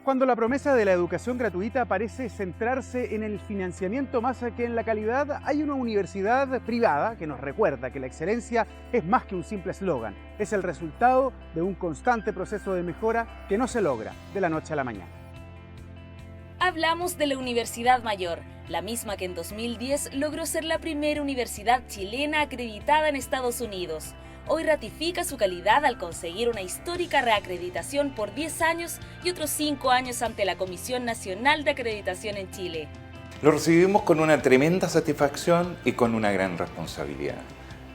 Cuando la promesa de la educación gratuita parece centrarse en el financiamiento más que en la calidad, hay una universidad privada que nos recuerda que la excelencia es más que un simple eslogan, es el resultado de un constante proceso de mejora que no se logra de la noche a la mañana. Hablamos de la Universidad Mayor, la misma que en 2010 logró ser la primera universidad chilena acreditada en Estados Unidos. Hoy ratifica su calidad al conseguir una histórica reacreditación por 10 años y otros 5 años ante la Comisión Nacional de Acreditación en Chile. Lo recibimos con una tremenda satisfacción y con una gran responsabilidad.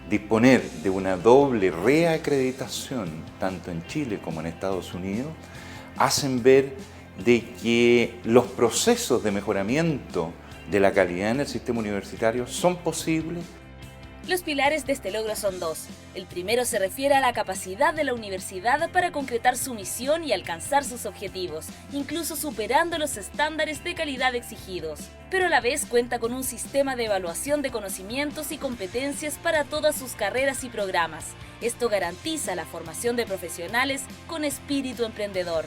Disponer de una doble reacreditación, tanto en Chile como en Estados Unidos, hacen ver de que los procesos de mejoramiento de la calidad en el sistema universitario son posibles. Los pilares de este logro son dos. El primero se refiere a la capacidad de la universidad para concretar su misión y alcanzar sus objetivos, incluso superando los estándares de calidad exigidos. Pero a la vez cuenta con un sistema de evaluación de conocimientos y competencias para todas sus carreras y programas. Esto garantiza la formación de profesionales con espíritu emprendedor.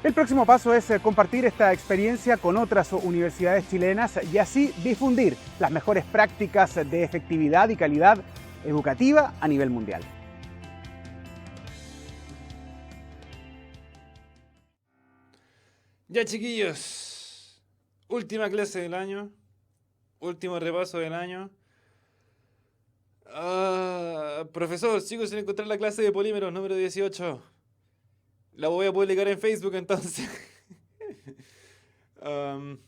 El próximo paso es compartir esta experiencia con otras universidades chilenas y así difundir las mejores prácticas de efectividad y calidad educativa a nivel mundial. Ya, chiquillos, última clase del año, último repaso del año. Profesor, sigo sin encontrar la clase de polímeros número 18. La voy a publicar en Facebook entonces. Am,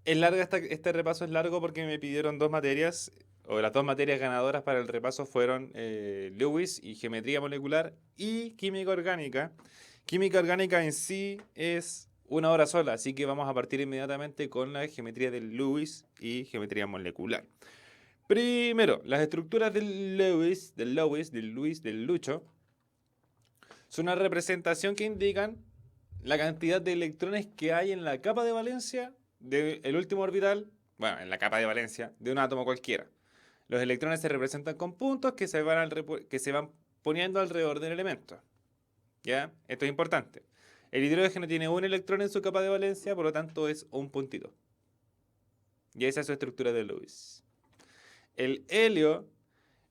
es larga este repaso es largo porque me pidieron dos materias, o las dos materias ganadoras para el repaso fueron Lewis y geometría molecular y química orgánica. Química orgánica en sí es una hora sola, así que vamos a partir inmediatamente con la geometría del Lewis y geometría molecular. Primero, las estructuras del Lucho, son una representación que indican la cantidad de electrones que hay en la capa de valencia del último orbital, bueno, en la capa de valencia de un átomo cualquiera. Los electrones se representan con puntos que se van poniendo alrededor del elemento. ¿Ya? Esto es importante. El hidrógeno tiene un electrón en su capa de valencia, por lo tanto es un puntito. Y esa es su estructura de Lewis. El helio,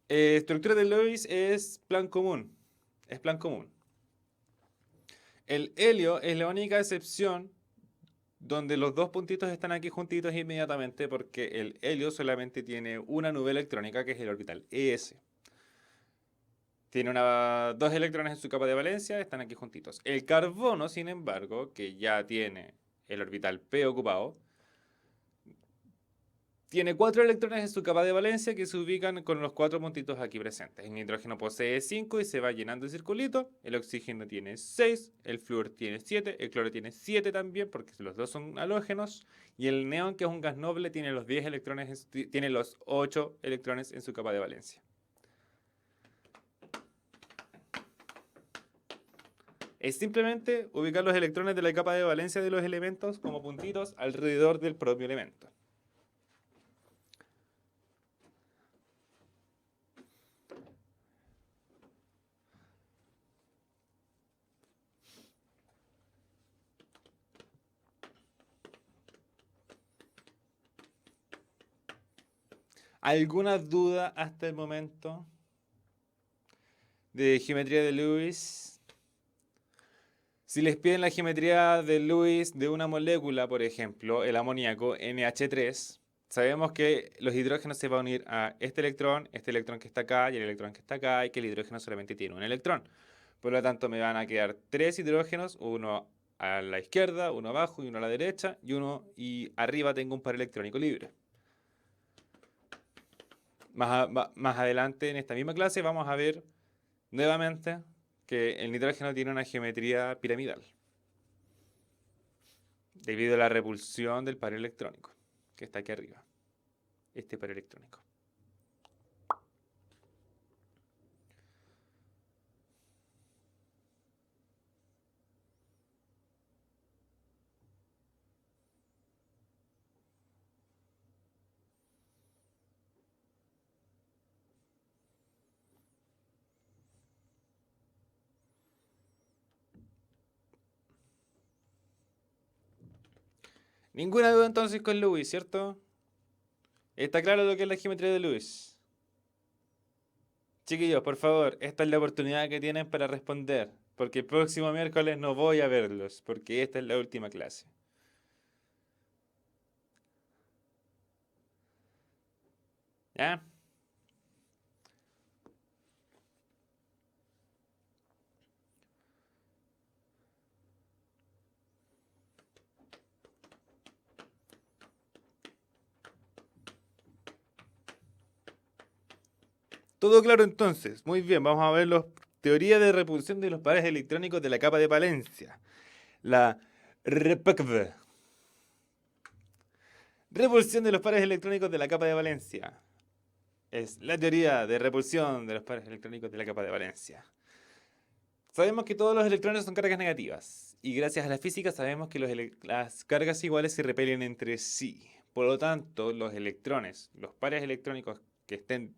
estructura de Lewis es plan común. Es plan común. El helio es la única excepción donde los dos puntitos están aquí juntitos inmediatamente porque el helio solamente tiene una nube electrónica que es el orbital ES. Tiene dos electrones en su capa de valencia, están aquí juntitos. El carbono, sin embargo, que ya tiene el orbital P ocupado, tiene 4 electrones en su capa de valencia que se ubican con los 4 puntitos aquí presentes. El nitrógeno posee 5 y se va llenando el circulito. El oxígeno tiene 6, el flúor tiene 7, el cloro tiene 7 también porque los dos son halógenos. Y el neón, que es un gas noble, tiene los 10 electrones, tiene los 8 electrones en su capa de valencia. Es simplemente ubicar los electrones de la capa de valencia de los elementos como puntitos alrededor del propio elemento. ¿Alguna duda hasta el momento de geometría de Lewis? Si les piden la geometría de Lewis de una molécula, por ejemplo, el amoníaco NH3, sabemos que los hidrógenos se van a unir a este electrón que está acá y el electrón que está acá, y que el hidrógeno solamente tiene un electrón. Por lo tanto, me van a quedar 3 hidrógenos, uno a la izquierda, uno abajo y uno a la derecha, y arriba tengo un par electrónico libre. Más adelante en esta misma clase vamos a ver nuevamente que el nitrógeno tiene una geometría piramidal debido a la repulsión del par electrónico que está aquí arriba, este par electrónico. Ninguna duda entonces con Lewis, ¿cierto? ¿Está claro lo que es la geometría de Lewis? Chiquillos, por favor, esta es la oportunidad que tienen para responder, porque el próximo miércoles no voy a verlos, porque esta es la última clase. ¿Ya? Todo claro entonces. Muy bien, vamos a ver la teoría de repulsión de los pares electrónicos de la capa de valencia. La REPCV. Repulsión de los pares electrónicos de la capa de valencia. Es la teoría de repulsión de los pares electrónicos de la capa de valencia. Sabemos que todos los electrones son cargas negativas. Y gracias a la física sabemos que las cargas iguales se repelen entre sí. Por lo tanto, los electrones, los pares electrónicos que estén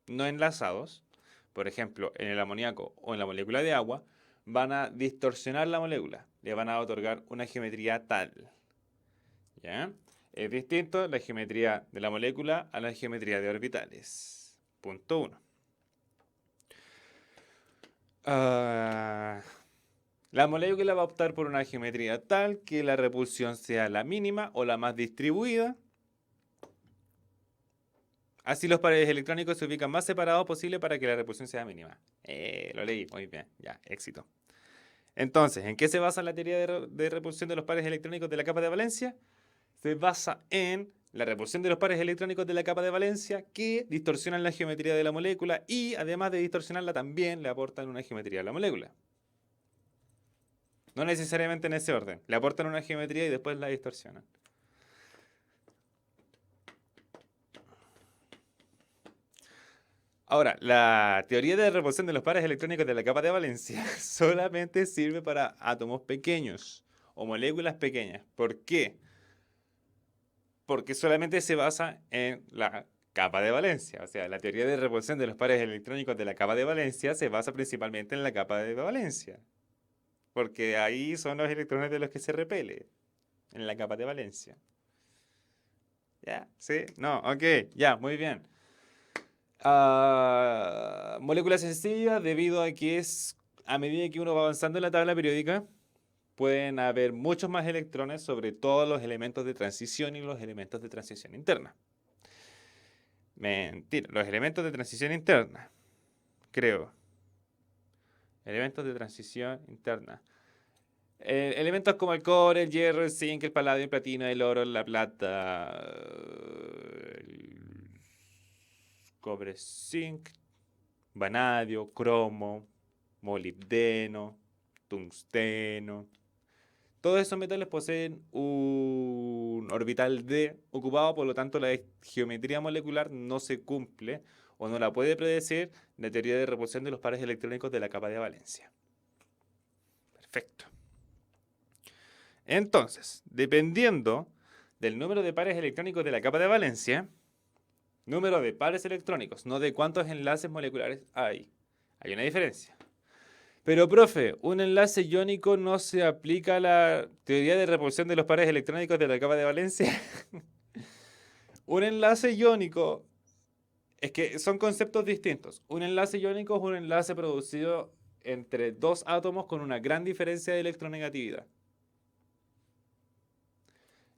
no enlazados, por ejemplo, en el amoníaco o en la molécula de agua, van a distorsionar la molécula, le van a otorgar una geometría tal. ¿Ya? Es distinto la geometría de la molécula a la geometría de orbitales. Punto 1. La molécula va a optar por una geometría tal que la repulsión sea la mínima o la más distribuida. Así los pares electrónicos se ubican más separados posible para que la repulsión sea mínima. Lo leí, muy bien, ya, éxito. Entonces, ¿en qué se basa la teoría de repulsión de los pares electrónicos de la capa de valencia? Se basa en la repulsión de los pares electrónicos de la capa de valencia que distorsionan la geometría de la molécula y, además de distorsionarla, también le aportan una geometría a la molécula. No necesariamente en ese orden. Le aportan una geometría y después la distorsionan. Ahora, la teoría de repulsión de los pares electrónicos de la capa de valencia solamente sirve para átomos pequeños o moléculas pequeñas. ¿Por qué? Porque solamente se basa en la capa de valencia. O sea, la teoría de repulsión de los pares electrónicos de la capa de valencia se basa principalmente en la capa de valencia. Porque ahí son los electrones de los que se repele, en la capa de valencia. ¿Ya? ¿Sí? No, ok, ya, muy bien. Moléculas sencillas, debido a que a medida que uno va avanzando en la tabla periódica, pueden haber muchos más electrones sobre todos los elementos de transición y los elementos de transición interna. Mentira, los elementos de transición interna, creo. Elementos de transición interna. Elementos como el cobre, el hierro, el zinc, el paladio, el platino, el oro, la plata, el cobre, zinc, vanadio, cromo, molibdeno, tungsteno. Todos esos metales poseen un orbital d ocupado, por lo tanto la geometría molecular no se cumple o no la puede predecir la teoría de repulsión de los pares electrónicos de la capa de valencia. Perfecto. Entonces, dependiendo del número de pares electrónicos de la capa de valencia, número de pares electrónicos, no de cuántos enlaces moleculares hay una diferencia. Pero, profe, un enlace iónico no se aplica a la teoría de repulsión de los pares electrónicos de la capa de valencia. Un enlace iónico, es que son conceptos distintos. Un enlace iónico es un enlace producido entre dos átomos con una gran diferencia de electronegatividad.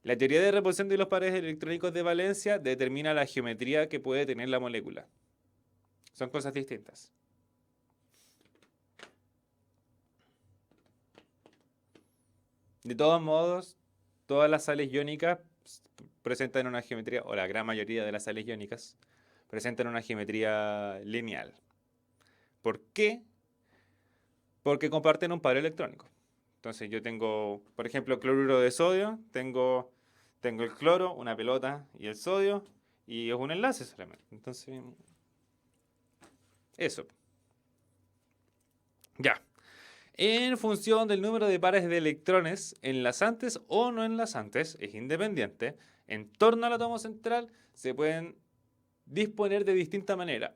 La teoría de repulsión de los pares electrónicos de valencia determina la geometría que puede tener la molécula. Son cosas distintas. De todos modos, todas las sales iónicas presentan una geometría, o la gran mayoría de las sales iónicas, presentan una geometría lineal. ¿Por qué? Porque comparten un par electrónico. Entonces yo tengo, por ejemplo, cloruro de sodio, tengo el cloro, una pelota y el sodio, y es un enlace solamente. Entonces, eso. Ya. En función del número de pares de electrones enlazantes o no enlazantes, es independiente, en torno al átomo central se pueden disponer de distinta manera,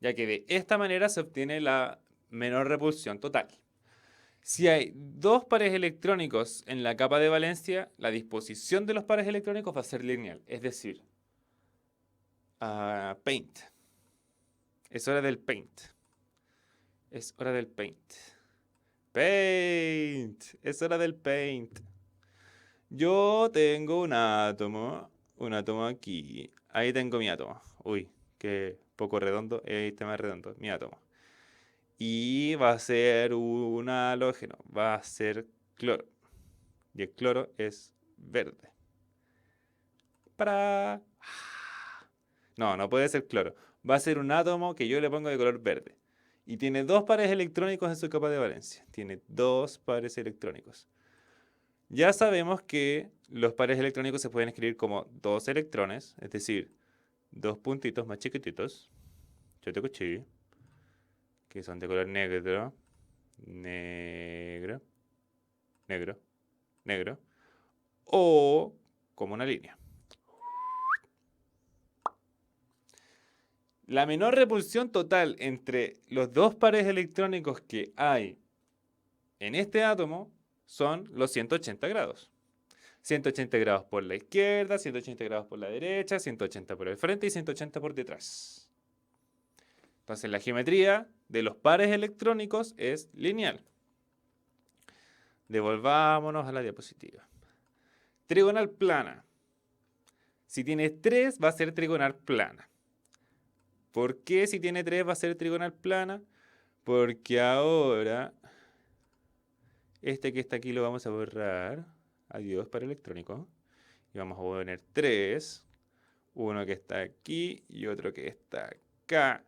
ya que de esta manera se obtiene la menor repulsión total. Si hay dos pares electrónicos en la capa de valencia, la disposición de los pares electrónicos va a ser lineal. Es decir, Paint. Es hora del Paint. Es hora del Paint. Paint. Es hora del Paint. Yo tengo un átomo aquí. Ahí tengo mi átomo. Uy, qué poco redondo. Este más redondo, mi átomo. Y va a ser un halógeno. Va a ser cloro. Y el cloro es verde. Para... No, no puede ser cloro. Va a ser un átomo que yo le pongo de color verde. Y tiene dos pares electrónicos en su capa de valencia. Tiene dos pares electrónicos. Ya sabemos que los pares electrónicos se pueden escribir como dos electrones, es decir, dos puntitos más chiquititos, chotocochi, que son de color negro, negro, negro, negro, o como una línea. La menor repulsión total entre los dos pares electrónicos que hay en este átomo son los 180 grados. 180 grados por la izquierda, 180 grados por la derecha, 180 por el frente y 180 por detrás. Entonces la geometría de los pares electrónicos es lineal. Devolvámonos a la diapositiva. Trigonal plana. Si tiene 3 va a ser trigonal plana. ¿Por qué si tiene 3 va a ser trigonal plana? Porque ahora este que está aquí lo vamos a borrar. Adiós para electrónico. Y vamos a poner 3. Uno que está aquí y otro que está acá.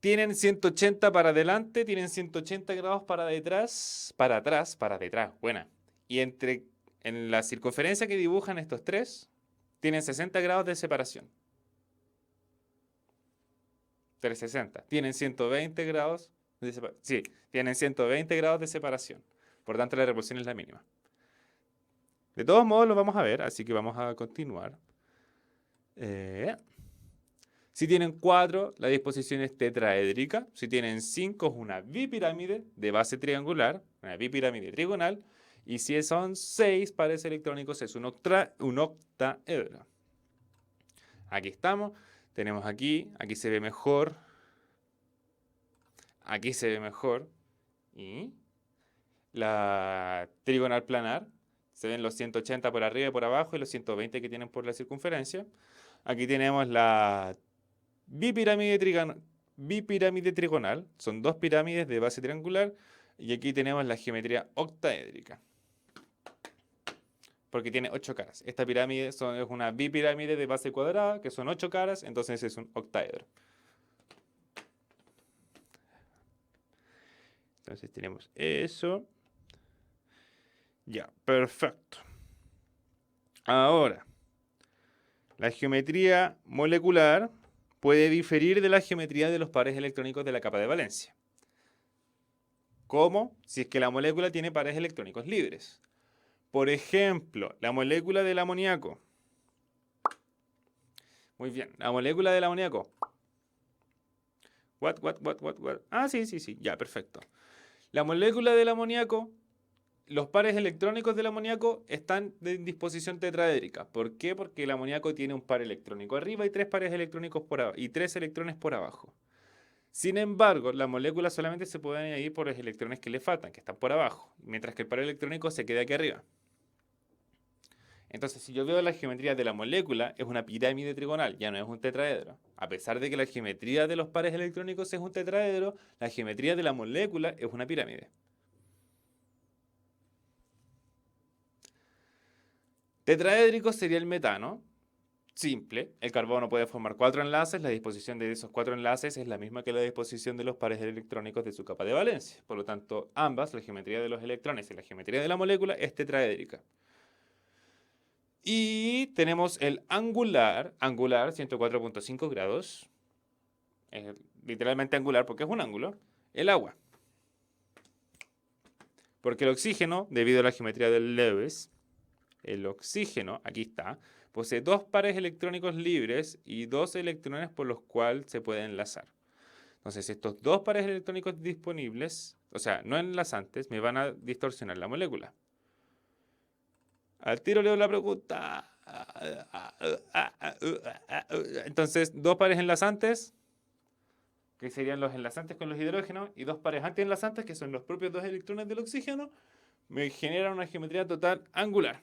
Tienen 180 para adelante, tienen 180 grados para detrás, para atrás, para detrás. Buena. Y en la circunferencia que dibujan estos tres, tienen 60 grados de separación. 360. Tienen 120 grados de separación. Sí, tienen 120 grados de separación. Por tanto, la repulsión es la mínima. De todos modos, lo vamos a ver, así que vamos a continuar. Si tienen 4, la disposición es tetraédrica. Si tienen 5, es una bipirámide de base triangular, una bipirámide trigonal. Y si son 6 pares electrónicos, es un octaedro. Aquí estamos. Tenemos aquí se ve mejor. Aquí se ve mejor. Y la trigonal planar. Se ven los 180 por arriba y por abajo y los 120 que tienen por la circunferencia. Aquí tenemos la bipirámide trigonal. Son 2 pirámides de base triangular. Y aquí tenemos la geometría octaédrica. Porque tiene 8 caras. Esta pirámide es una bipirámide de base cuadrada, que son 8 caras, entonces es un octaedro. Entonces tenemos eso. Ya, perfecto. Ahora, la geometría molecular puede diferir de la geometría de los pares electrónicos de la capa de valencia. ¿Cómo? Si es que la molécula tiene pares electrónicos libres. Por ejemplo, la molécula del amoníaco. Muy bien, la molécula del amoníaco. What? Ah, sí, ya, perfecto. La molécula del amoníaco, los pares electrónicos del amoníaco están en disposición tetraédrica. ¿Por qué? Porque el amoníaco tiene un par electrónico arriba y 3 pares electrónicos por abajo y 3 electrones por abajo. Sin embargo, la molécula solamente se puede añadir por los electrones que le faltan, que están por abajo, mientras que el par electrónico se queda aquí arriba. Entonces, si yo veo la geometría de la molécula, es una pirámide trigonal, ya no es un tetraedro. A pesar de que la geometría de los pares electrónicos es un tetraedro, la geometría de la molécula es una pirámide. Tetraédrico sería el metano. Simple. El carbono puede formar 4 enlaces. La disposición de esos 4 enlaces es la misma que la disposición de los pares electrónicos de su capa de valencia. Por lo tanto, ambas, la geometría de los electrones y la geometría de la molécula, es tetraédrica. Y tenemos el angular 104.5 grados. Es literalmente angular porque es un ángulo. El agua. Porque el oxígeno, debido a la geometría de Lewis, el oxígeno, aquí está, posee 2 pares electrónicos libres y 2 electrones por los cuales se puede enlazar. Entonces, estos dos pares electrónicos disponibles, o sea, no enlazantes, me van a distorsionar la molécula. Al tiro leo la pregunta. Entonces, dos pares enlazantes, que serían los enlazantes con los hidrógenos, y dos pares antienlazantes, que son los propios dos electrones del oxígeno, me generan una geometría total angular.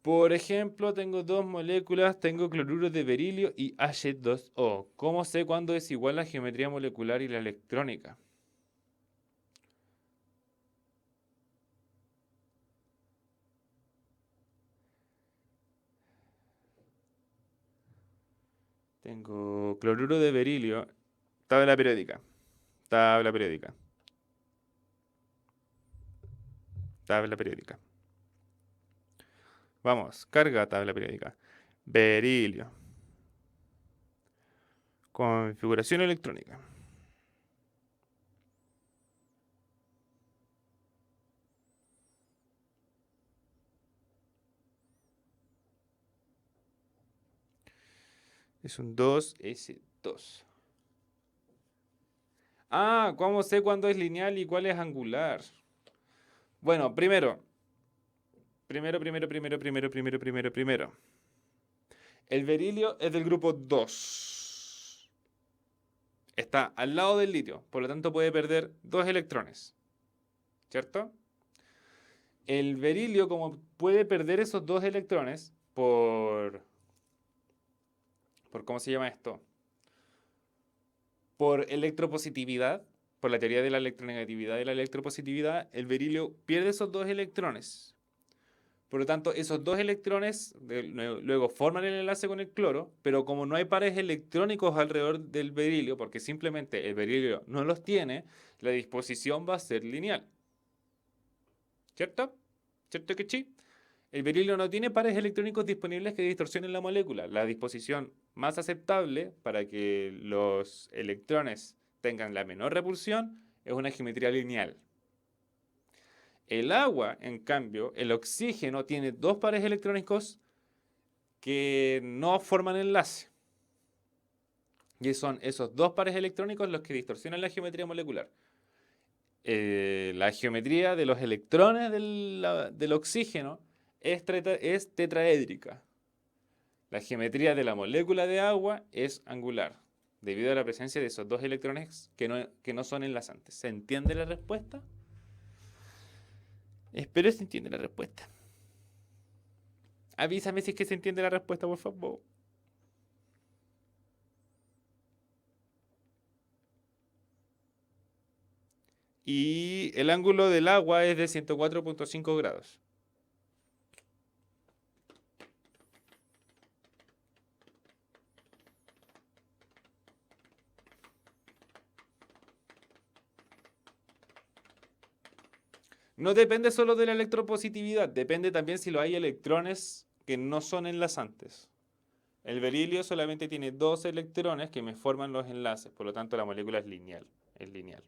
Por ejemplo, tengo dos moléculas, tengo cloruro de berilio y H2O. ¿Cómo sé cuándo es igual la geometría molecular y la electrónica? Tengo cloruro de berilio, tabla periódica, tabla periódica, tabla periódica. Vamos, carga tabla periódica. Berilio. Configuración electrónica. Es un 2s2. Ah, ¿cómo sé cuándo es lineal y cuál es angular? Bueno, primero. El berilio es del grupo 2. Está al lado del litio, por lo tanto puede perder 2 electrones. ¿Cierto? El berilio, como puede perder esos 2 electrones por ¿cómo se llama esto? Por electropositividad, por la teoría de la electronegatividad y la electropositividad, el berilio pierde esos 2 electrones. Por lo tanto, esos 2 electrones luego forman el enlace con el cloro, pero como no hay pares electrónicos alrededor del berilio, porque simplemente el berilio no los tiene, la disposición va a ser lineal. ¿Cierto? ¿Cierto que sí? El berilio no tiene pares electrónicos disponibles que distorsionen la molécula. La disposición más aceptable para que los electrones tengan la menor repulsión es una geometría lineal. El agua, en cambio, el oxígeno tiene 2 pares electrónicos que no forman enlace. Y son esos 2 pares electrónicos los que distorsionan la geometría molecular. La geometría de los electrones del oxígeno es tetraédrica. La geometría de la molécula de agua es angular, debido a la presencia de esos 2 electrones que no son enlazantes. ¿Se entiende la respuesta? Espero que se entienda la respuesta. Avísame si es que se entiende la respuesta, por favor. Y el ángulo del agua es de 104.5 grados. No depende solo de la electropositividad, depende también si lo hay electrones que no son enlazantes. El berilio solamente tiene 2 electrones que me forman los enlaces, por lo tanto la molécula es lineal.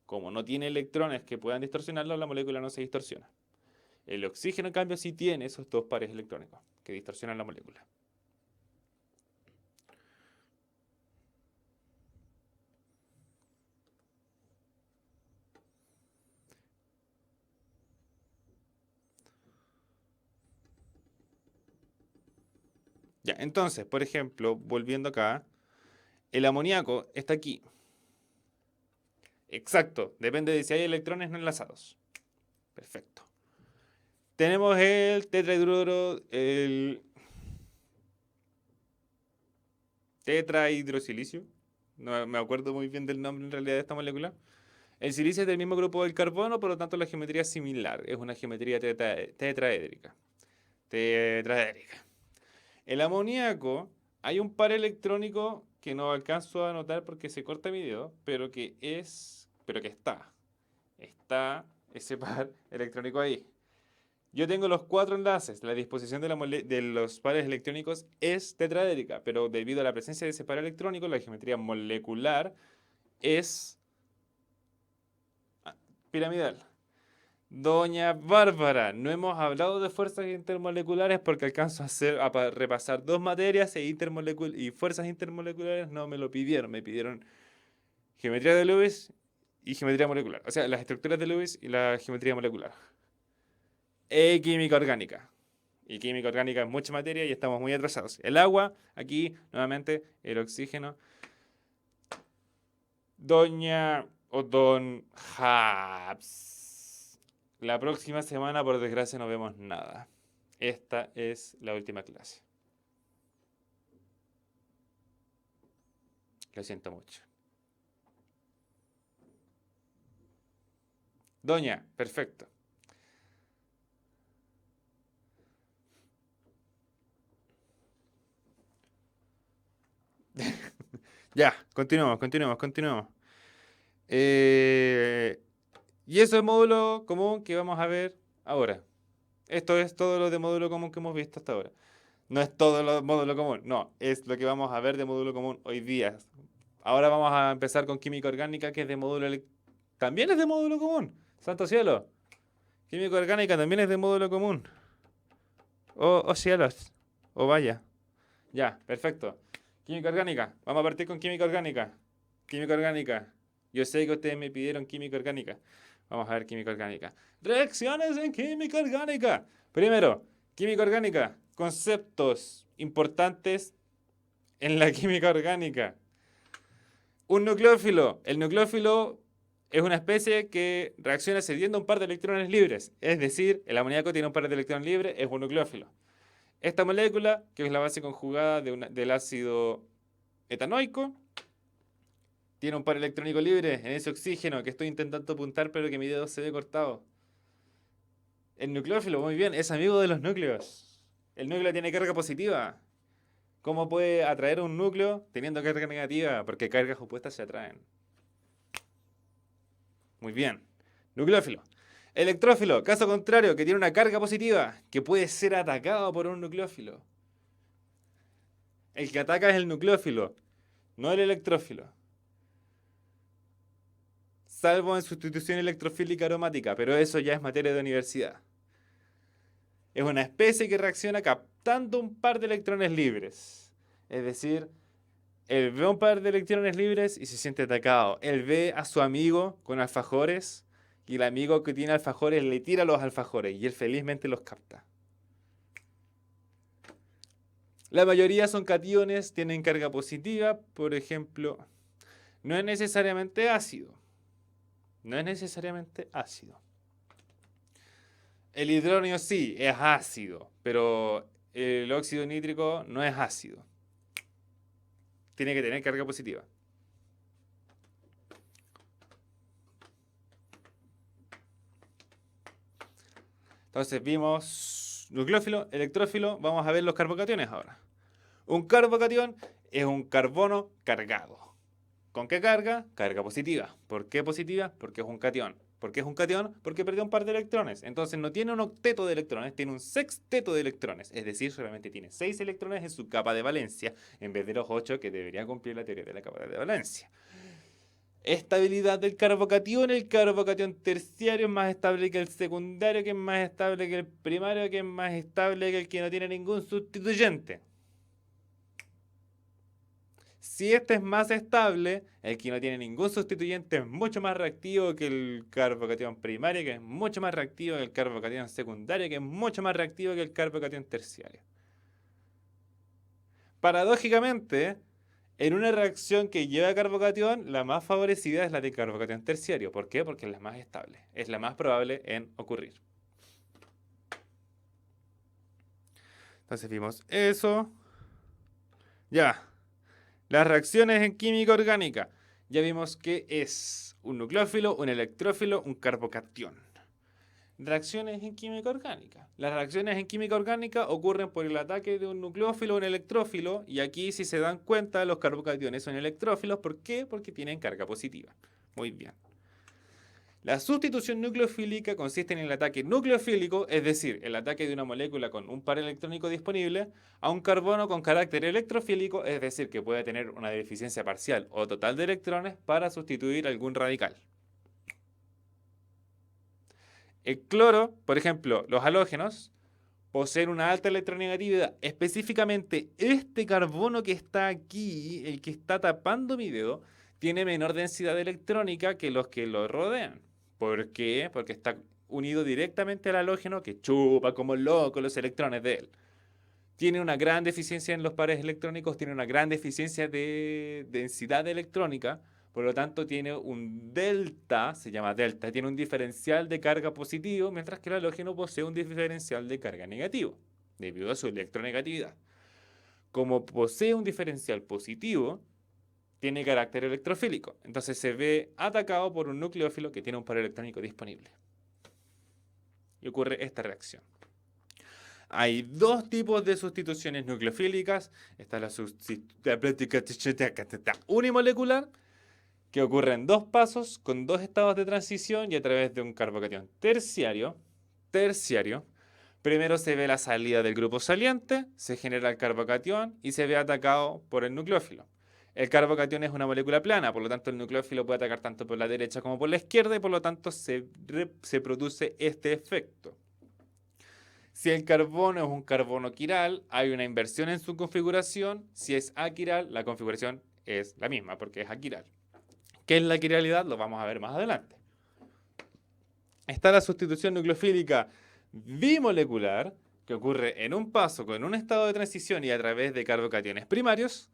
Como no tiene electrones que puedan distorsionarlo, la molécula no se distorsiona. El oxígeno, en cambio, sí tiene esos 2 pares electrónicos que distorsionan la molécula. Ya, entonces, por ejemplo, volviendo acá, el amoníaco está aquí. Exacto, depende de si hay electrones no enlazados. Perfecto. Tenemos el tetrahidruro, el tetrahidrosilicio. No me acuerdo muy bien del nombre en realidad de esta molécula. El silicio es del mismo grupo del carbono, por lo tanto la geometría es similar. Es una geometría tetraédrica. El amoníaco, hay un par electrónico que no alcanzo a anotar porque se corta mi dedo, pero que está. Está ese par electrónico ahí. Yo tengo los 4 enlaces. La disposición de los pares electrónicos es tetraédrica, pero debido a la presencia de ese par electrónico, la geometría molecular es piramidal. Doña Bárbara, no hemos hablado de fuerzas intermoleculares porque alcanzo a repasar 2 materias y fuerzas intermoleculares no me lo pidieron. Me pidieron geometría de Lewis y geometría molecular. O sea, las estructuras de Lewis y la geometría molecular. Química orgánica. Y química orgánica es mucha materia y estamos muy atrasados. El agua, aquí, nuevamente, el oxígeno. Doña o don Habs. La próxima semana, por desgracia, no vemos nada. Esta es la última clase. Lo siento mucho. Doña, perfecto. Ya, continuemos. Y eso es módulo común que vamos a ver ahora. Esto es todo lo de módulo común que hemos visto hasta ahora. No es todo lo de módulo común, no, es lo que vamos a ver de módulo común hoy día. Ahora vamos a empezar con química orgánica, que es de también es de módulo común. Santo cielo. Química orgánica también es de módulo común. Oh cielos. Oh vaya. Ya, perfecto. Química orgánica. Vamos a partir con química orgánica. Química orgánica. Yo sé que ustedes me pidieron química orgánica. Vamos a ver química orgánica. Reacciones en química orgánica. Primero, química orgánica. Conceptos importantes en la química orgánica. Un nucleófilo. El nucleófilo es una especie que reacciona cediendo un par de electrones libres. Es decir, el amoníaco tiene un par de electrones libres, es un nucleófilo. Esta molécula, que es la base conjugada del ácido etanoico, tiene un par electrónico libre en ese oxígeno que estoy intentando apuntar, pero que mi dedo se ve cortado. El nucleófilo, muy bien, es amigo de los núcleos. El núcleo tiene carga positiva. ¿Cómo puede atraer un núcleo teniendo carga negativa? Porque cargas opuestas se atraen. Muy bien. Nucleófilo. Electrófilo, caso contrario, que tiene una carga positiva, que puede ser atacado por un nucleófilo. El que ataca es el nucleófilo, no el electrófilo. Salvo en sustitución electrofílica aromática, pero eso ya es materia de universidad. Es una especie que reacciona captando un par de electrones libres. Es decir, él ve un par de electrones libres y se siente atacado. Él ve a su amigo con alfajores y el amigo que tiene alfajores le tira los alfajores y él felizmente los capta. La mayoría son cationes, tienen carga positiva, por ejemplo, no es necesariamente ácido. No es necesariamente ácido. El hidrógeno sí, es ácido, pero el óxido nítrico no es ácido. Tiene que tener carga positiva. Entonces vimos nucleófilo, electrófilo, vamos a ver los carbocationes ahora. Un carbocatión es un carbono cargado. ¿Con qué carga? Carga positiva. ¿Por qué positiva? Porque es un catión. ¿Por qué es un catión? Porque perdió un par de electrones. Entonces no tiene un octeto de electrones, tiene un sexteto de electrones. Es decir, solamente tiene 6 electrones en su capa de valencia, en vez de los 8 que debería cumplir la teoría de la capa de valencia. Estabilidad del carbocatión. El carbocatión terciario es más estable que el secundario, que es más estable que el primario, que es más estable que el que no tiene ningún sustituyente. Si este es más estable, el que no tiene ningún sustituyente es mucho más reactivo que el carbocatión primario, que es mucho más reactivo que el carbocatión secundario, que es mucho más reactivo que el carbocatión terciario. Paradójicamente, en una reacción que lleva carbocatión, la más favorecida es la de carbocatión terciario. ¿Por qué? Porque es la más estable, es la más probable en ocurrir. Entonces vimos eso. Ya. Las reacciones en química orgánica. Ya vimos que es un nucleófilo, un electrófilo, un carbocatión. Reacciones en química orgánica. Las reacciones en química orgánica ocurren por el ataque de un nucleófilo o un electrófilo. Y aquí, si se dan cuenta, los carbocationes son electrófilos. ¿Por qué? Porque tienen carga positiva. Muy bien. La sustitución nucleofílica consiste en el ataque nucleofílico, es decir, el ataque de una molécula con un par electrónico disponible a un carbono con carácter electrofílico, es decir, que puede tener una deficiencia parcial o total de electrones para sustituir algún radical. El cloro, por ejemplo, los halógenos, poseen una alta electronegatividad. Específicamente, este carbono que está aquí, el que está tapando mi dedo, tiene menor densidad electrónica que los que lo rodean. ¿Por qué? Porque está unido directamente al halógeno que chupa como loco los electrones de él. Tiene una gran deficiencia en los pares electrónicos, tiene una gran deficiencia de densidad electrónica, por lo tanto tiene un delta, se llama delta, tiene un diferencial de carga positivo, mientras que el halógeno posee un diferencial de carga negativo, debido a su electronegatividad. Como posee un diferencial positivo, tiene carácter electrofílico, entonces se ve atacado por un nucleófilo que tiene un par electrónico disponible. Y ocurre esta reacción. Hay dos tipos de sustituciones nucleofílicas. Está la unimolecular, que ocurre en dos pasos, con dos estados de transición y a través de un carbocatión terciario. Primero se ve la salida del grupo saliente, se genera el carbocatión y se ve atacado por el nucleófilo. El carbocatión es una molécula plana, por lo tanto el nucleófilo puede atacar tanto por la derecha como por la izquierda y por lo tanto se produce este efecto. Si el carbono es un carbono quiral, hay una inversión en su configuración. Si es aquiral, la configuración es la misma porque es aquiral. ¿Qué es la quiralidad? Lo vamos a ver más adelante. Está la sustitución nucleofílica bimolecular, que ocurre en un paso con un estado de transición y a través de carbocationes primarios.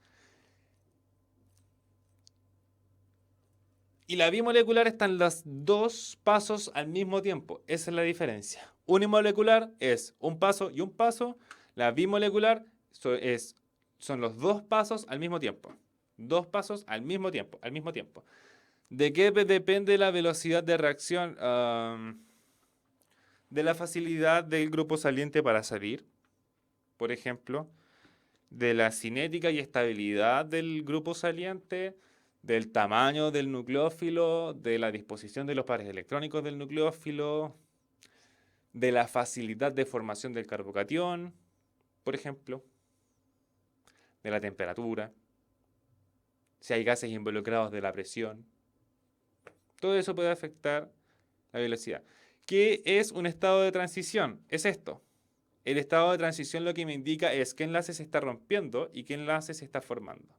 Y la bimolecular están los dos pasos al mismo tiempo. Esa es la diferencia. Unimolecular es un paso y un paso. La bimolecular son los dos pasos al mismo tiempo. Dos pasos al mismo tiempo. ¿De qué depende la velocidad de reacción? De la facilidad del grupo saliente para salir, por ejemplo. De la cinética y estabilidad del grupo saliente, del tamaño del nucleófilo, de la disposición de los pares electrónicos del nucleófilo, de la facilidad de formación del carbocatión, por ejemplo, de la temperatura, si hay gases involucrados, de la presión. Todo eso puede afectar la velocidad. ¿Qué es un estado de transición? Es esto. El estado de transición lo que me indica es qué enlace se está rompiendo y qué enlace se está formando.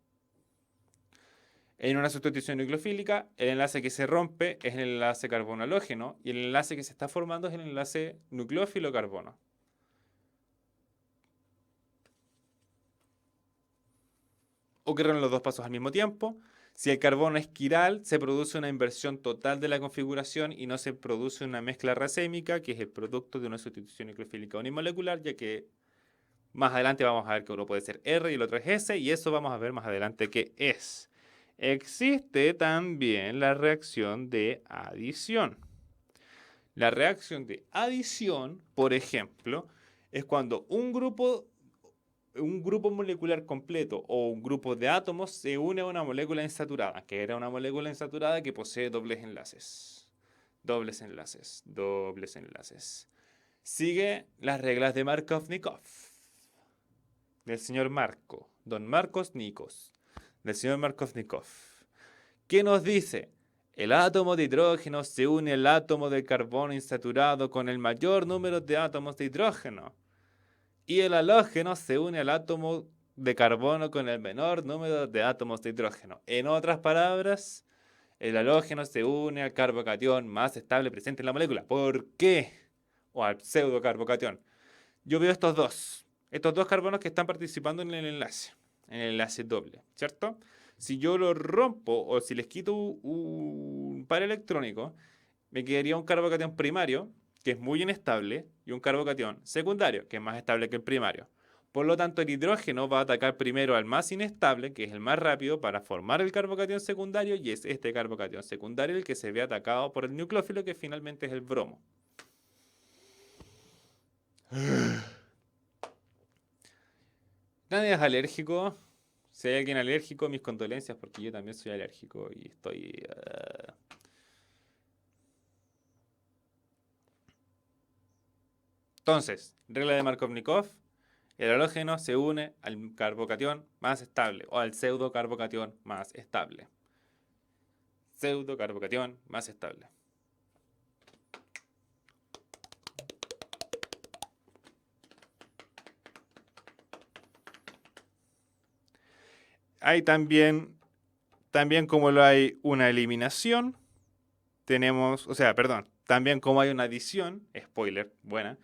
En una sustitución nucleofílica, el enlace que se rompe es el enlace carbono-halógeno y el enlace que se está formando es el enlace nucleófilo-carbono. Ocurren los dos pasos al mismo tiempo. Si el carbono es quiral, se produce una inversión total de la configuración y no se produce una mezcla racémica, que es el producto de una sustitución nucleofílica unimolecular, ya que más adelante vamos a ver que uno puede ser R y el otro es S, y eso vamos a ver más adelante qué es. Existe también la reacción de adición. La reacción de adición, por ejemplo, es cuando un grupo molecular completo o un grupo de átomos se une a una molécula insaturada, que era una molécula insaturada que posee dobles enlaces. Sigue las reglas de Markov-Nikov del señor Marco, don Marcos Nikos, del señor Markov-Nikov. ¿Qué nos dice? El átomo de hidrógeno se une al átomo de carbono insaturado con el mayor número de átomos de hidrógeno. Y el halógeno se une al átomo de carbono con el menor número de átomos de hidrógeno. En otras palabras, el halógeno se une al carbocatión más estable presente en la molécula. ¿Por qué? O al pseudocarbocatión. Yo veo estos dos carbonos que están participando en el enlace doble, ¿cierto? Si yo lo rompo o si les quito un par electrónico, me quedaría un carbocatión primario, que es muy inestable, y un carbocatión secundario, que es más estable que el primario. Por lo tanto, el hidrógeno va a atacar primero al más inestable, que es el más rápido, para formar el carbocatión secundario, y es este carbocatión secundario el que se ve atacado por el nucleófilo, que finalmente es el bromo. Nadie es alérgico. Si hay alguien alérgico, mis condolencias, porque yo también soy alérgico y estoy... Entonces, regla de Markov-Nikov, el halógeno se une al carbocatión más estable o al pseudocarbocatión más estable. hay también como lo hay una eliminación, también como hay una adición, spoiler, buena,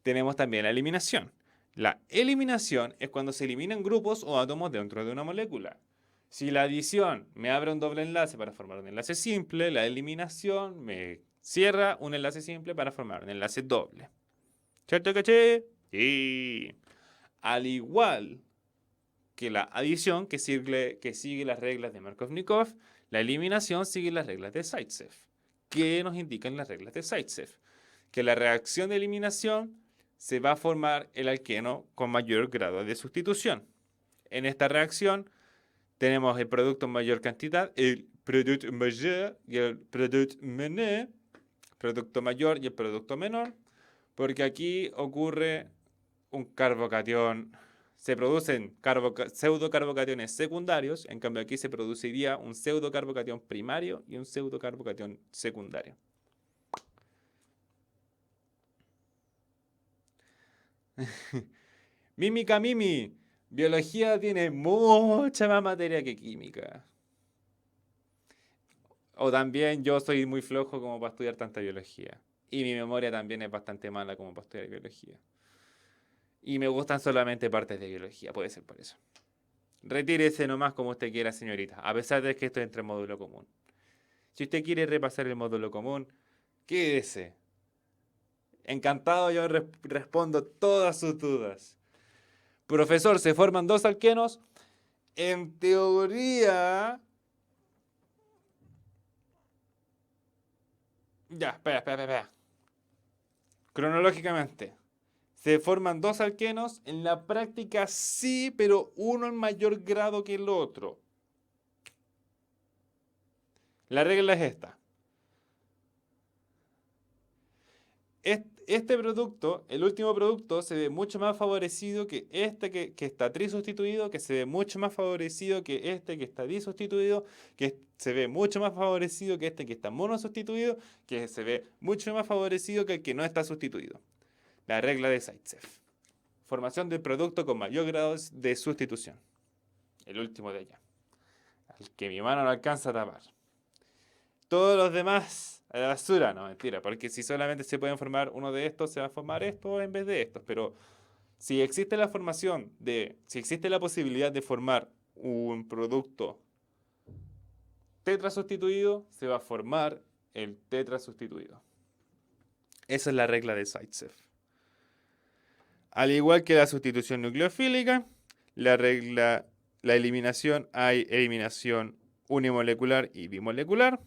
tenemos también la eliminación. La eliminación es cuando se eliminan grupos o átomos dentro de una molécula. Si la adición me abre un doble enlace para formar un enlace simple, la eliminación me cierra un enlace simple para formar un enlace doble. ¿Cierto, caché? Sí. Al igual que la adición, que sigue las reglas de Markovnikov, la eliminación sigue las reglas de Zaitsev. ¿Qué nos indican las reglas de Zaitsev? Que la reacción de eliminación se va a formar el alqueno con mayor grado de sustitución. En esta reacción tenemos el producto en mayor cantidad, el producto mayor y el producto menor, producto mayor y el producto menor, porque aquí ocurre un carbocatión. Se producen pseudocarbocationes secundarios, en cambio aquí se produciría un pseudocarbocatión primario y un pseudocarbocatión secundario. Mímica Mimi, biología tiene mucha más materia que química. O también yo soy muy flojo como para estudiar tanta biología. Y mi memoria también es bastante mala como para estudiar biología. Y me gustan solamente partes de biología, puede ser por eso. Retírese nomás como usted quiera, señorita, a pesar de que esto entra en módulo común. Si usted quiere repasar el módulo común, quédese. Encantado, yo respondo todas sus dudas. Profesor, ¿se forman dos alquenos? En teoría... Ya, espera. Cronológicamente. Se forman dos alquenos, en la práctica sí, pero uno en mayor grado que el otro. La regla es esta. Este producto, el último producto, se ve mucho más favorecido que este que está trisustituido, que se ve mucho más favorecido que este que está disustituido, que se ve mucho más favorecido que este que está monosustituido, que se ve mucho más favorecido que el que no está sustituido. La regla de Zaitsev. Formación del producto con mayor grado de sustitución. El último de ella. Al que mi mano no alcanza a tapar. Todos los demás a la basura. No, mentira. Porque si solamente se pueden formar uno de estos, se va a formar esto en vez de estos. Pero si existe si existe la posibilidad de formar un producto tetrasustituido, se va a formar el tetrasustituido. Esa es la regla de Zaitsev. Al igual que la sustitución nucleofílica, la eliminación, hay eliminación unimolecular y bimolecular.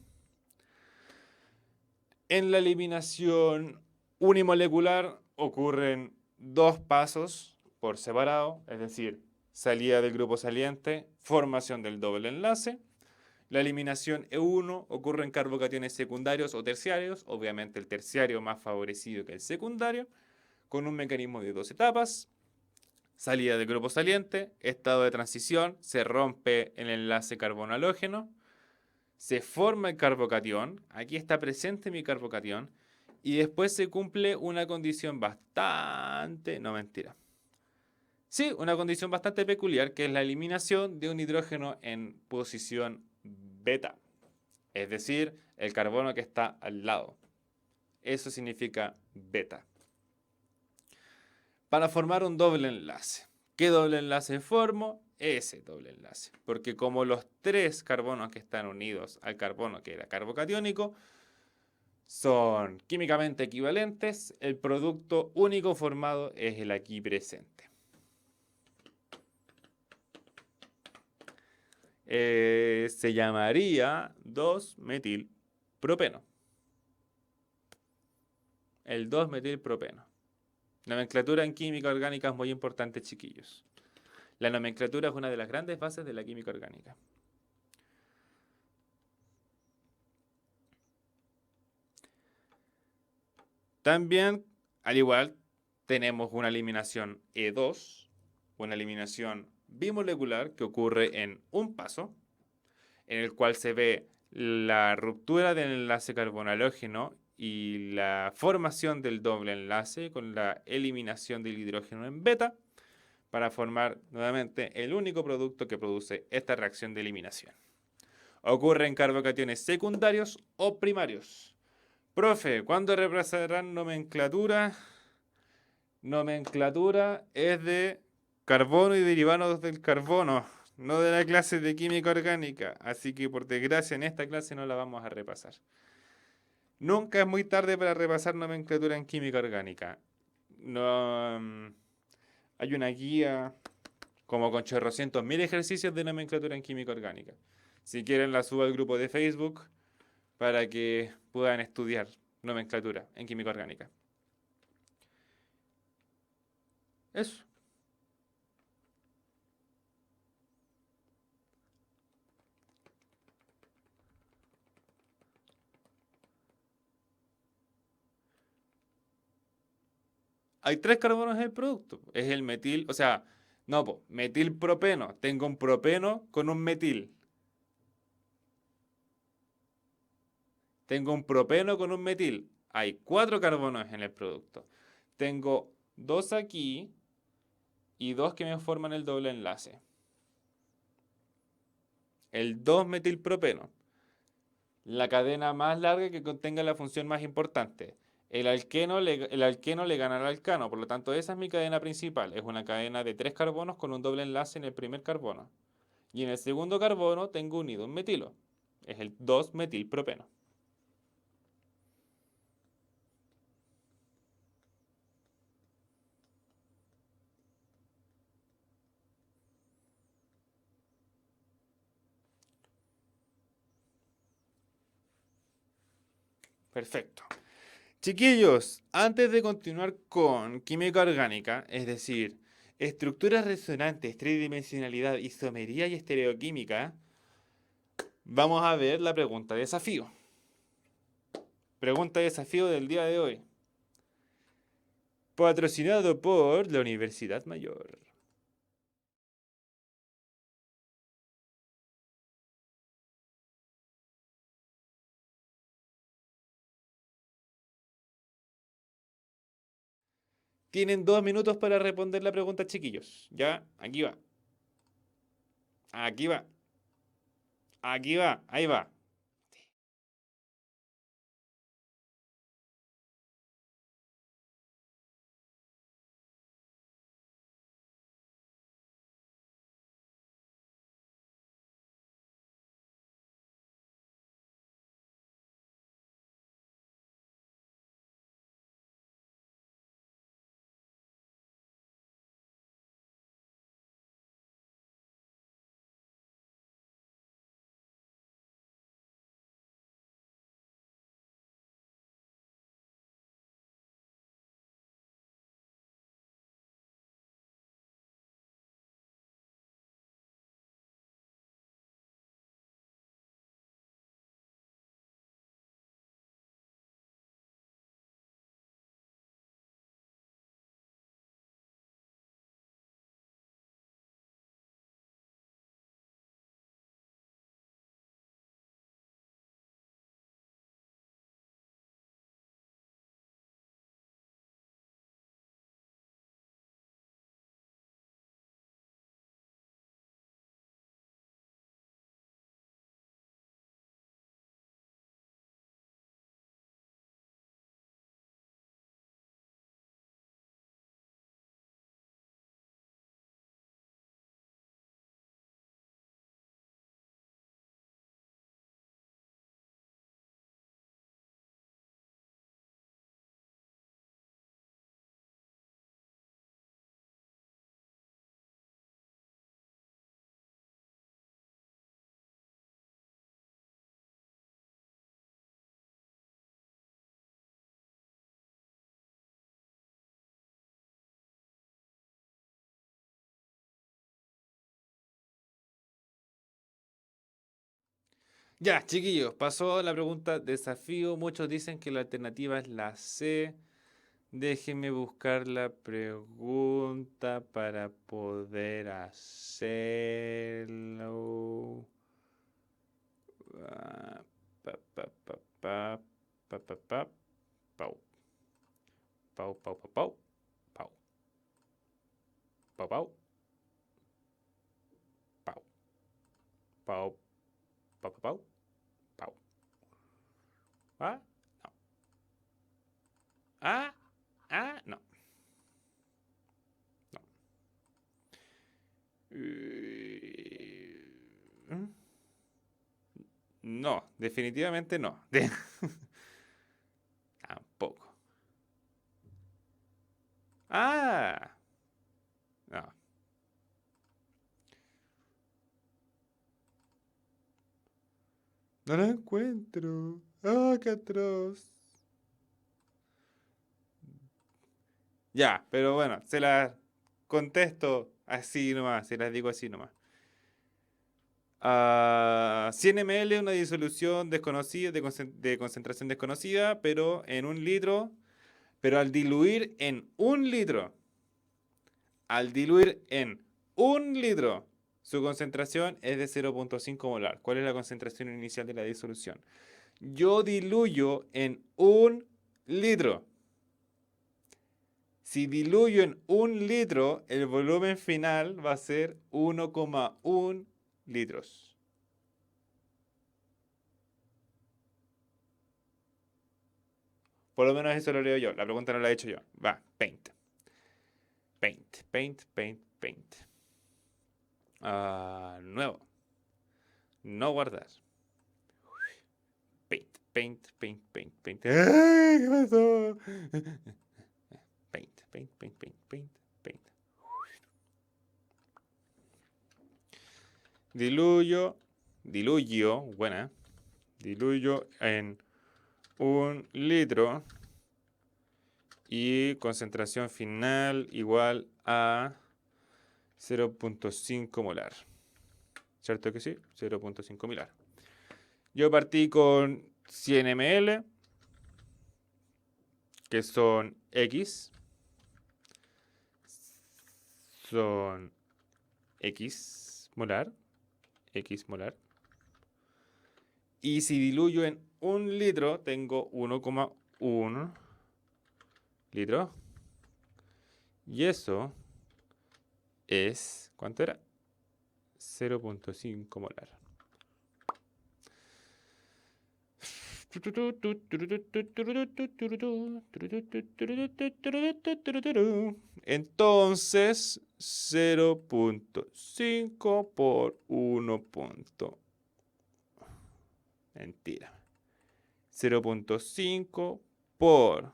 En la eliminación unimolecular ocurren dos pasos por separado, es decir, salida del grupo saliente, formación del doble enlace. La eliminación E1 ocurre en carbocationes secundarios o terciarios, obviamente el terciario más favorecido que el secundario, con un mecanismo de dos etapas. Salida del grupo saliente, estado de transición, se rompe el enlace carbono-halógeno, se forma el carbocatión, aquí está presente mi carbocatión, y después se cumple una condición una condición bastante peculiar, que es la eliminación de un hidrógeno en posición beta, es decir, el carbono que está al lado. Eso significa beta. Para formar un doble enlace. ¿Qué doble enlace formo? Ese doble enlace. Porque como los tres carbonos que están unidos al carbono que era carbocatiónico son químicamente equivalentes, el producto único formado es el aquí presente. Se llamaría 2-metilpropeno. El 2-metilpropeno. Nomenclatura en química orgánica es muy importante, chiquillos. La nomenclatura es una de las grandes bases de la química orgánica. También, al igual, tenemos una eliminación E2, una eliminación bimolecular que ocurre en un paso, en el cual se ve la ruptura del enlace carbono-halógeno y la formación del doble enlace con la eliminación del hidrógeno en beta, para formar nuevamente el único producto que produce esta reacción de eliminación. Ocurre en carbocationes secundarios o primarios. Profe, ¿cuándo reemplazarán nomenclatura? Nomenclatura es de carbono y derivados del carbono, no de la clase de química orgánica. Así que por desgracia en esta clase no la vamos a repasar. Nunca es muy tarde para repasar nomenclatura en química orgánica. No, hay una guía como con chorrocientos mil ejercicios de nomenclatura en química orgánica. Si quieren la subo al grupo de Facebook para que puedan estudiar nomenclatura en química orgánica. Eso. Hay 3 carbonos en el producto. Es el metil, o sea, no, metilpropeno. Tengo un propeno con un metil. Tengo un propeno con un metil. Hay 4 carbonos en el producto. Tengo 2 aquí y 2 que me forman el doble enlace. El 2-metilpropeno. La cadena más larga que contenga la función más importante. El alqueno le gana al alcano, por lo tanto esa es mi cadena principal. Es una cadena de 3 carbonos con un doble enlace en el primer carbono. Y en el segundo carbono tengo unido un metilo. Es el 2-metilpropeno. Perfecto. Chiquillos, antes de continuar con química orgánica, es decir, estructuras resonantes, tridimensionalidad, isomería y estereoquímica, vamos a ver la pregunta de desafío. Pregunta de desafío del día de hoy. Patrocinado por la Universidad Mayor. Tienen 2 minutos para responder la pregunta, chiquillos. Ya, aquí va. Aquí va. Aquí va. Ahí va. Ya, chiquillos, pasó la pregunta desafío. Muchos dicen que la alternativa es la C. Déjenme buscar la pregunta para poder hacerlo. Ah, pa, pa, pa, pa, pa, pa, pa, pau. Pau, pau, pau, pau. Pau. Pau, pau. Pau. Pau, pau, pau. Pau. ¿Ah? No. Ah, no. No. No, definitivamente no. Tampoco. Ah, no. No lo encuentro. Ah, qué atroz. Ya, pero bueno, se las contesto así nomás, se las digo así nomás. 100 ml, una disolución desconocida, de concentración desconocida, pero en un litro, pero al diluir en un litro, su concentración es de 0,5 molar. ¿Cuál es la concentración inicial de la disolución? Yo diluyo en un litro. Si diluyo en un litro, el volumen final va a ser 1,1 litros. Por lo menos eso lo leo yo. La pregunta no la he hecho yo. Va, paint. Paint. Nuevo. No guardar. Paint. ¡Ay! ¿Qué pasó? Paint. Diluyo, buena. Diluyo en un litro y concentración final igual a 0,5 molar. ¿Cierto que sí? 0,5 molar. Yo partí con 100 ml, que son X. Son X molar. Y si diluyo en un litro, tengo 1,1 litro. Y eso es, ¿cuánto era? 0,5 molar. Entonces, 0,5 por 1. Mentira. 0,5 por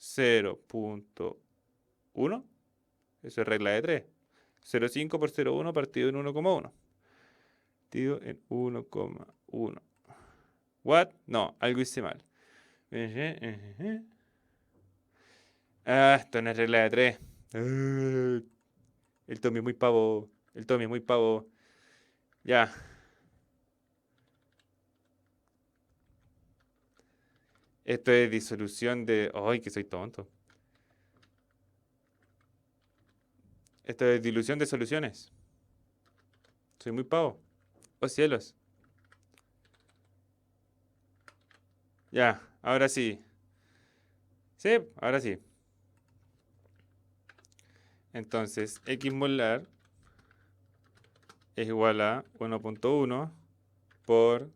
0,1. Eso es regla de 3. 0,5 por 0,1 partido en 1,1. Partido en 1,1. ¿What? No, algo hice mal. Esto no es regla de 3. El Tommy es muy pavo. Ya. Esto es disolución de... ¡Ay, que soy tonto! Esto es dilución de soluciones. Soy muy pavo. ¡Oh, cielos! Ya, ahora sí. Sí, ahora sí. Entonces, X molar es igual a 1,1 por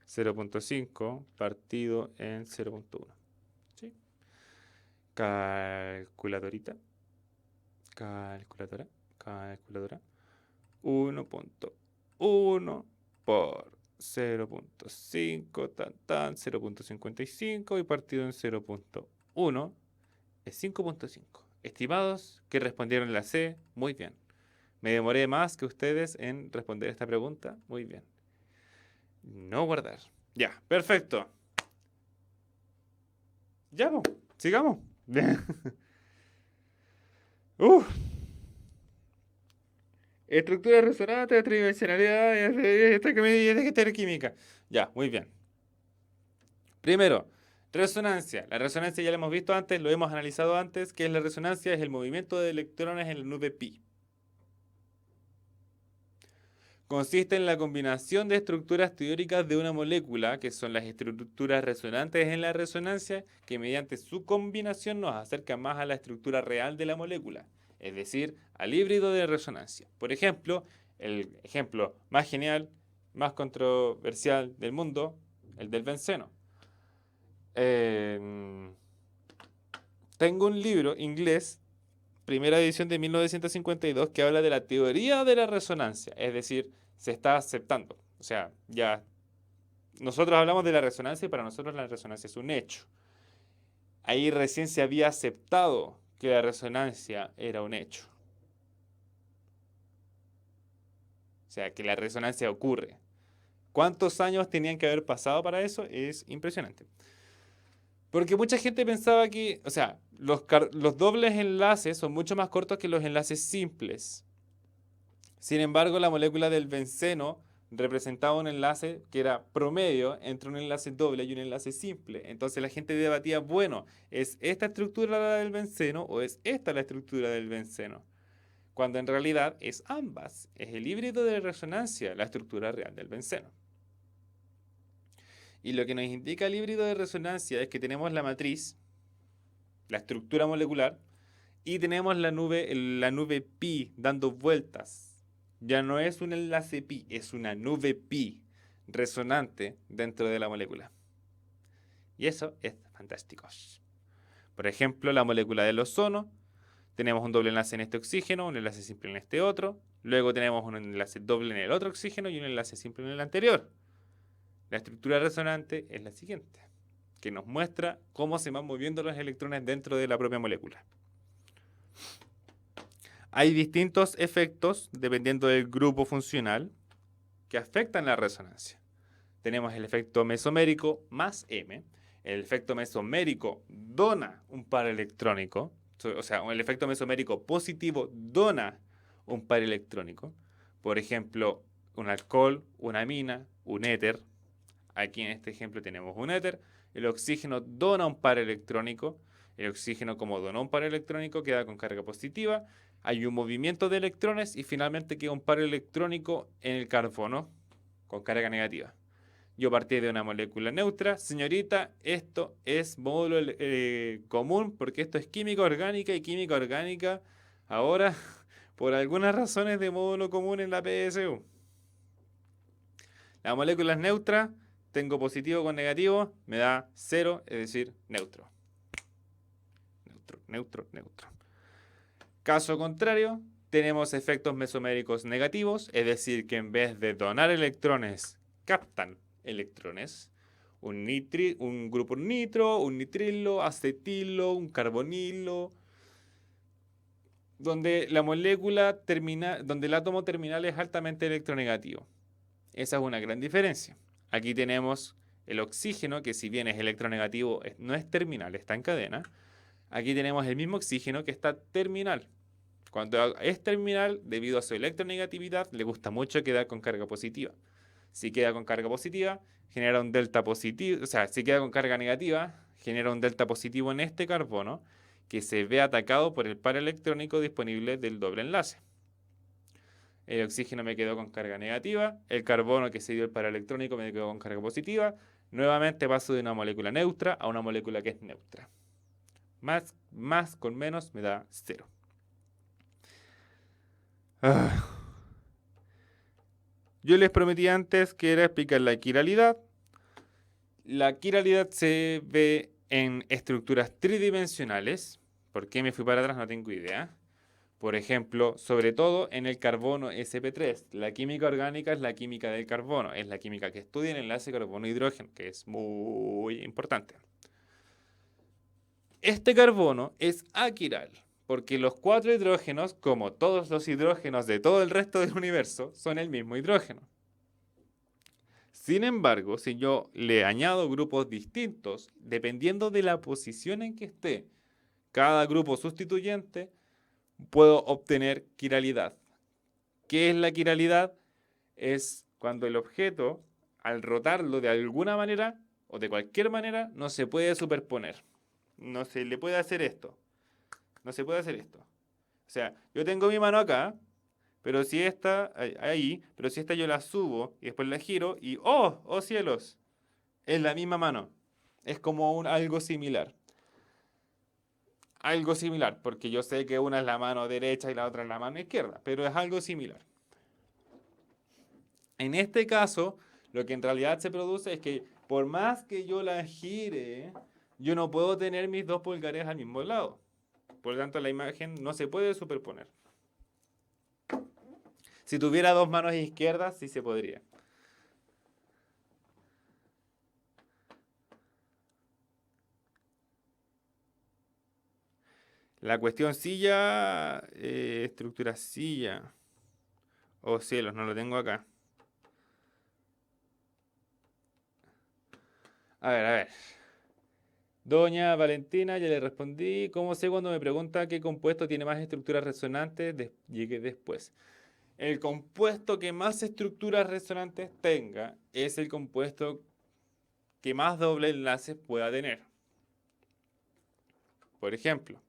0,5 partido en 0,1. ¿Sí? Calculadora. 1,1 por 0,5 tan 0,55 y partido en 0,1 es 5,5. Estimados que respondieron la C, muy bien. Me demoré más que ustedes en responder esta pregunta, muy bien. No guardar. Ya, perfecto. Ya, sigamos. Estructura resonante, tridimensionalidad, química. Ya, muy bien. Primero, resonancia. La resonancia ya la hemos visto antes, lo hemos analizado antes. ¿Qué es la resonancia? Es el movimiento de electrones en la nube pi. Consiste en la combinación de estructuras teóricas de una molécula, que son las estructuras resonantes en la resonancia, que mediante su combinación nos acerca más a la estructura real de la molécula. es decir, al híbrido de resonancia. Por ejemplo, el ejemplo más genial, más controversial del mundo, el del benceno. Tengo un libro inglés, primera edición de 1952, que habla de la teoría de la resonancia, es decir, se está aceptando. O sea, ya nosotros hablamos de la resonancia y para nosotros la resonancia es un hecho. Ahí recién se había aceptado que la resonancia era un hecho. O sea, que la resonancia ocurre. ¿Cuántos años tenían que haber pasado para eso? Es impresionante. Porque mucha gente pensaba que, o sea, los dobles enlaces son mucho más cortos que los enlaces simples. Sin embargo, la molécula del benceno representaba un enlace que era promedio entre un enlace doble y un enlace simple. Entonces la gente debatía, bueno, ¿es esta estructura la del benceno o es esta la estructura del benceno? Cuando en realidad es ambas. Es el híbrido de resonancia la estructura real del benceno. Y lo que nos indica el híbrido de resonancia es que tenemos la matriz, la estructura molecular, y tenemos la nube pi dando vueltas. Ya no es un enlace pi, es una nube pi resonante dentro de la molécula. Y eso es fantástico. Por ejemplo, la molécula del ozono, tenemos un doble enlace en este oxígeno, un enlace simple en este otro, luego tenemos un enlace doble en el otro oxígeno y un enlace simple en el anterior. La estructura resonante es la siguiente, que nos muestra cómo se van moviendo los electrones dentro de la propia molécula. Hay distintos efectos, dependiendo del grupo funcional, que afectan la resonancia. Tenemos el efecto mesomérico más M. El efecto mesomérico dona un par electrónico. O sea, el efecto mesomérico positivo dona un par electrónico. Por ejemplo, un alcohol, una amina, un éter. Aquí en este ejemplo tenemos un éter. El oxígeno dona un par electrónico. El oxígeno, como donó un par electrónico, queda con carga positiva. Hay un movimiento de electrones y finalmente queda un par electrónico en el carbono con carga negativa. Yo partí de una molécula neutra. Señorita, esto es módulo común porque esto es química orgánica y química orgánica ahora por algunas razones de módulo común en la PSU. La molécula es neutra. Tengo positivo con negativo, me da 0, es decir, neutro. Neutro, neutro, neutro. Caso contrario, tenemos efectos mesoméricos negativos, es decir, que en vez de donar electrones, captan electrones. Un grupo nitro, un nitrilo, acetilo, un carbonilo, donde la molécula donde el átomo terminal es altamente electronegativo. Esa es una gran diferencia. Aquí tenemos el oxígeno, que si bien es electronegativo, no es terminal, está en cadena. Aquí tenemos el mismo oxígeno que está terminal. Cuando es terminal, debido a su electronegatividad, le gusta mucho quedar con carga positiva. Si queda con carga positiva, genera un delta positivo. O sea, si queda con carga negativa, genera un delta positivo en este carbono que se ve atacado por el par electrónico disponible del doble enlace. El oxígeno me quedó con carga negativa, el carbono que se dio el paraelectrónico me quedó con carga positiva. Nuevamente paso de una molécula neutra a una molécula que es neutra. Más con menos me da 0. Yo les prometí antes que era explicar la quiralidad. La quiralidad se ve en estructuras tridimensionales. ¿Por qué me fui para atrás? No tengo idea. Por ejemplo, sobre todo en el carbono sp3. La química orgánica es la química del carbono. Es la química que estudia el enlace carbono-hidrógeno, que es muy importante. Este carbono es aquiral, porque los 4 hidrógenos, como todos los hidrógenos de todo el resto del universo, son el mismo hidrógeno. Sin embargo, si yo le añado grupos distintos, dependiendo de la posición en que esté cada grupo sustituyente, puedo obtener quiralidad. ¿Qué es la quiralidad? Es cuando el objeto, al rotarlo de alguna manera o de cualquier manera, no se puede superponer. No se le puede hacer esto. No se puede hacer esto. O sea, yo tengo mi mano acá, pero si esta, pero si esta yo la subo y después la giro y ¡oh cielos! Es la misma mano. Es como algo similar. algo similar, porque yo sé que una es la mano derecha y la otra es la mano izquierda, pero es algo similar. En este caso, lo que en realidad se produce es que por más que yo la gire, yo no puedo tener mis dos pulgares al mismo lado. Por lo tanto, la imagen no se puede superponer. Si tuviera dos manos izquierdas, sí se podría. La cuestión silla, estructura silla. Oh cielos, no lo tengo acá. A ver. Doña Valentina, ya le respondí. ¿Cómo sé cuando me pregunta qué compuesto tiene más estructuras resonantes? Llegué después. El compuesto que más estructuras resonantes tenga es el compuesto que más doble enlaces pueda tener. Por ejemplo,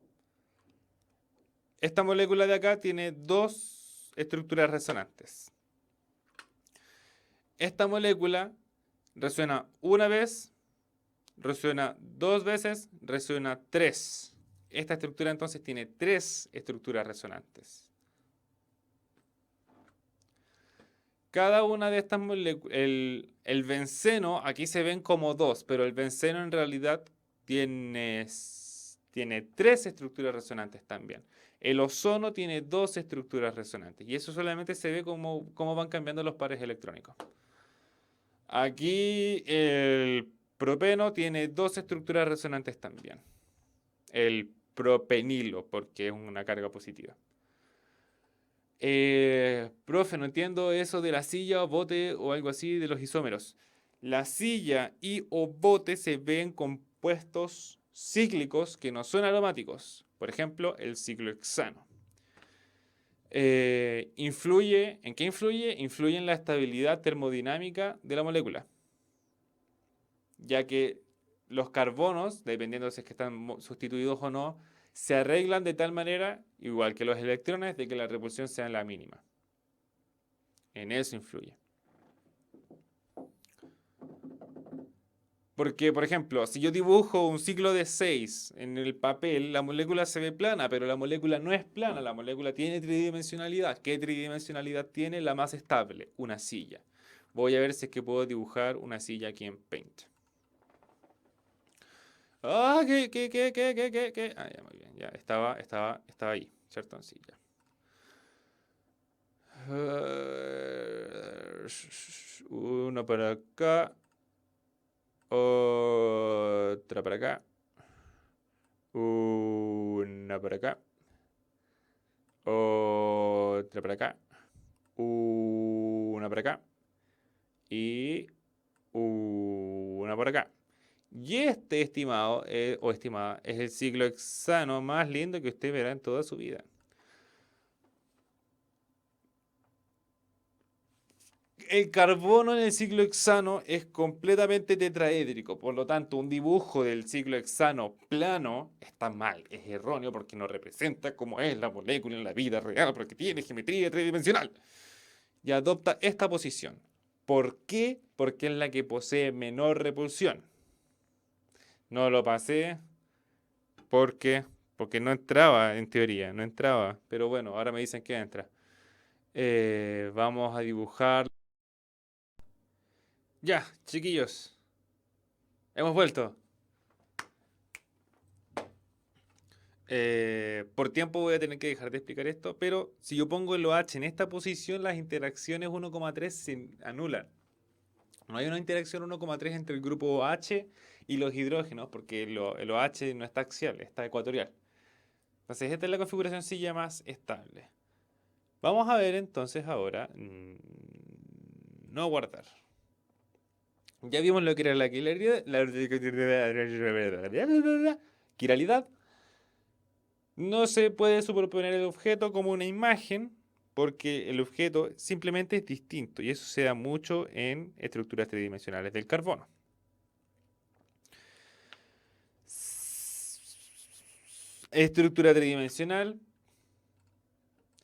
esta molécula de acá tiene dos estructuras resonantes. Esta molécula resuena una vez, resuena dos veces, resuena tres. Esta estructura entonces tiene tres estructuras resonantes. Cada una de estas moléculas, el benceno, aquí se ven como dos, pero el benceno en realidad tiene tres estructuras resonantes también. El ozono tiene dos estructuras resonantes y eso solamente se ve cómo van cambiando los pares electrónicos. Aquí el propeno tiene dos estructuras resonantes también. El propenilo, porque es una carga positiva. Profe, no entiendo eso de la silla o bote o algo así de los isómeros. La silla y o bote se ven compuestos cíclicos que no son aromáticos. Por ejemplo, el ciclohexano. ¿Influye? ¿En qué influye? Influye en la estabilidad termodinámica de la molécula. Ya que los carbonos, dependiendo si es que están sustituidos o no, se arreglan de tal manera, igual que los electrones, de que la repulsión sea la mínima. En eso influye. Porque, por ejemplo, si yo dibujo un ciclo de 6 en el papel, la molécula se ve plana, pero la molécula no es plana, la molécula tiene tridimensionalidad. ¿Qué tridimensionalidad tiene? La más estable, una silla. Voy a ver si es que puedo dibujar una silla aquí en Paint. Ah, ¿qué? Ah, ya, muy bien, ya, estaba ahí, ¿cierto? Sí, ya. Una para acá. Otra para acá. Una para acá. Otra para acá. Una para acá. Y una por acá. Y este, estimado o estimada, es el ciclohexano más lindo que usted verá en toda su vida. El carbono en el ciclohexano es completamente tetraédrico, por lo tanto, un dibujo del ciclohexano plano está mal, es erróneo porque no representa cómo es la molécula en la vida real, porque tiene geometría tridimensional. Y adopta esta posición. ¿Por qué? Porque es la que posee menor repulsión. No lo pasé porque no entraba en teoría, no entraba. Pero bueno, ahora me dicen que entra. Vamos a dibujar. Ya, chiquillos. Hemos vuelto. Por tiempo voy a tener que dejar de explicar esto, pero si yo pongo el OH en esta posición, las interacciones 1,3 se anulan. No hay una interacción 1,3 entre el grupo OH y los hidrógenos, porque el OH no está axial, está ecuatorial. Entonces esta es la configuración silla más estable. Vamos a ver entonces ahora, no guardar. Ya vimos lo que era la quiralidad. No se puede superponer el objeto como una imagen, porque el objeto simplemente es distinto, y eso se da mucho en estructuras tridimensionales del carbono. Estructura tridimensional.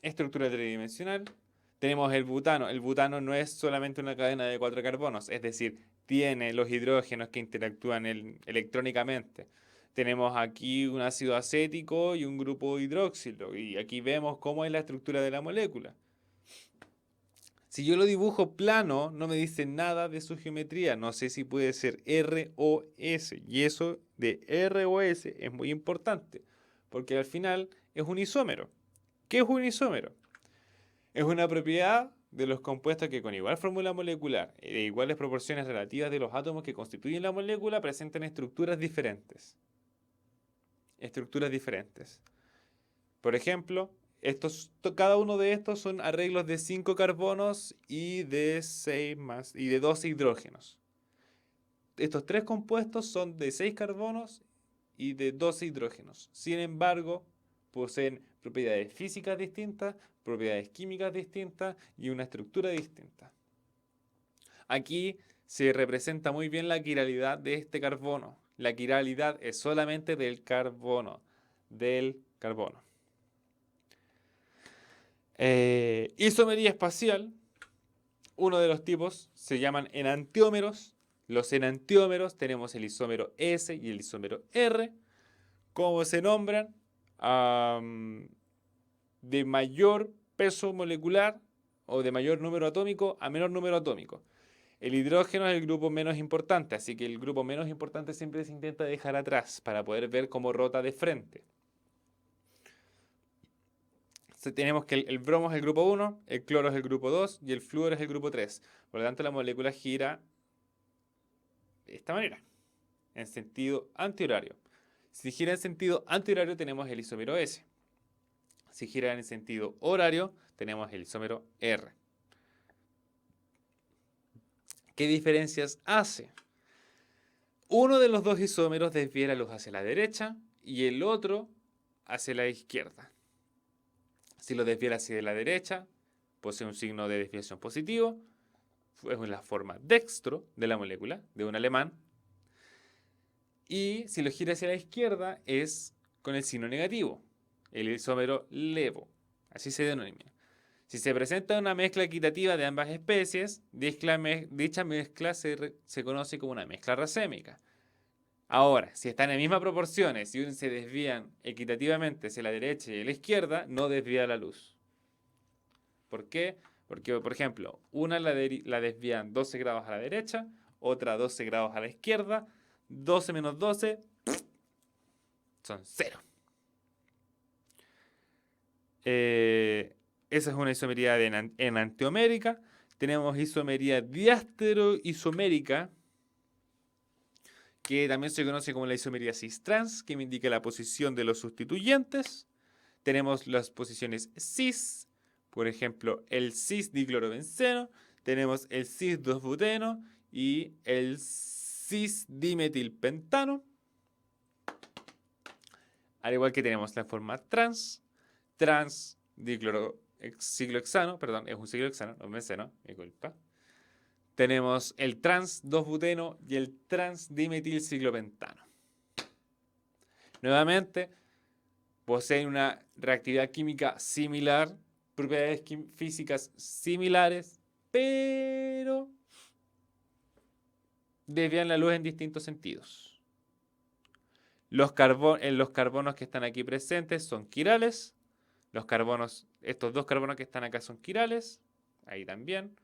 Estructura tridimensional. Tenemos el butano. El butano no es solamente una cadena de 4 carbonos, es decir, tiene los hidrógenos que interactúan electrónicamente. Tenemos aquí un ácido acético y un grupo hidroxilo. Y aquí vemos cómo es la estructura de la molécula. Si yo lo dibujo plano, no me dice nada de su geometría. No sé si puede ser R o S. Y eso de R o S es muy importante, porque al final es un isómero. ¿Qué es un isómero? Es una propiedad de los compuestos que con igual fórmula molecular e iguales proporciones relativas de los átomos que constituyen la molécula presentan estructuras diferentes. Estructuras diferentes. Por ejemplo, cada uno de estos son arreglos de 5 carbonos y de 12 hidrógenos. Estos tres compuestos son de 6 carbonos y de 12 hidrógenos. Sin embargo, poseen propiedades físicas distintas, propiedades químicas distintas y una estructura distinta. Aquí se representa muy bien la quiralidad de este carbono. La quiralidad es solamente del carbono. Isomería espacial. Uno de los tipos se llaman enantiómeros. Los enantiómeros tenemos el isómero S y el isómero R. ¿Cómo se nombran? De mayor peso molecular o de mayor número atómico a menor número atómico. El hidrógeno es el grupo menos importante, así que el grupo menos importante siempre se intenta dejar atrás para poder ver cómo rota de frente. Tenemos que el bromo es el grupo 1, el cloro es el grupo 2 y el flúor es el grupo 3. Por lo tanto, la molécula gira de esta manera, en sentido antihorario. Si gira en sentido antihorario, tenemos el isómero S. Si gira en sentido horario, tenemos el isómero R. ¿Qué diferencias hace? Uno de los dos isómeros desvía la luz hacia la derecha y el otro hacia la izquierda. Si lo desvía hacia la derecha, posee un signo de desviación positivo. Es la forma dextro de la molécula, de un alemán. Y si lo gira hacia la izquierda, es con el signo negativo, el isómero levo. Así se denomina. Si se presenta una mezcla equitativa de ambas especies, dicha mezcla se conoce como una mezcla racémica. Ahora, si están en mismas proporciones y se desvían equitativamente hacia la derecha y a la izquierda, no desvía la luz. ¿Por qué? Porque, por ejemplo, una la desvían 12 grados a la derecha, otra 12 grados a la izquierda, 12 menos 12 son 0. Esa es una isomería enantiomérica. Tenemos isomería diastereoisomérica, que también se conoce como la isomería cis-trans, que me indica la posición de los sustituyentes. Tenemos las posiciones cis, por ejemplo, el cis-diclorobenceno, tenemos el cis-2-buteno y el cis-dimetilpentano. Al igual que tenemos la forma trans-diclorociclohexano, perdón, es un ciclohexano, no benceno, mi culpa. Tenemos el trans-2-buteno y el trans-dimetilciclopentano. Nuevamente, poseen una reactividad química similar, propiedades físicas similares, pero desvían la luz en distintos sentidos. Los carbonos que están aquí presentes son quirales. Estos dos carbonos que están acá son quirales. Ahí también.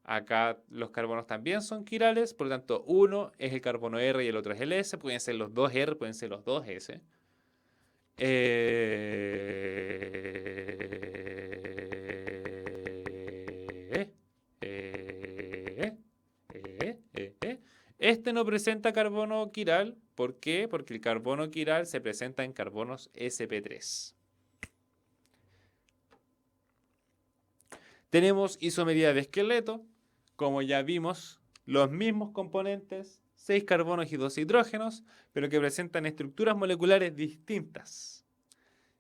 Acá los carbonos también son quirales. Por lo tanto, uno es el carbono R y el otro es el S. Pueden ser los dos R, pueden ser los dos S. Este no presenta carbono quiral. ¿Por qué? Porque el carbono quiral se presenta en carbonos sp3. Tenemos isomería de esqueleto. Como ya vimos, los mismos componentes, 6 carbonos y 2 hidrógenos, pero que presentan estructuras moleculares distintas.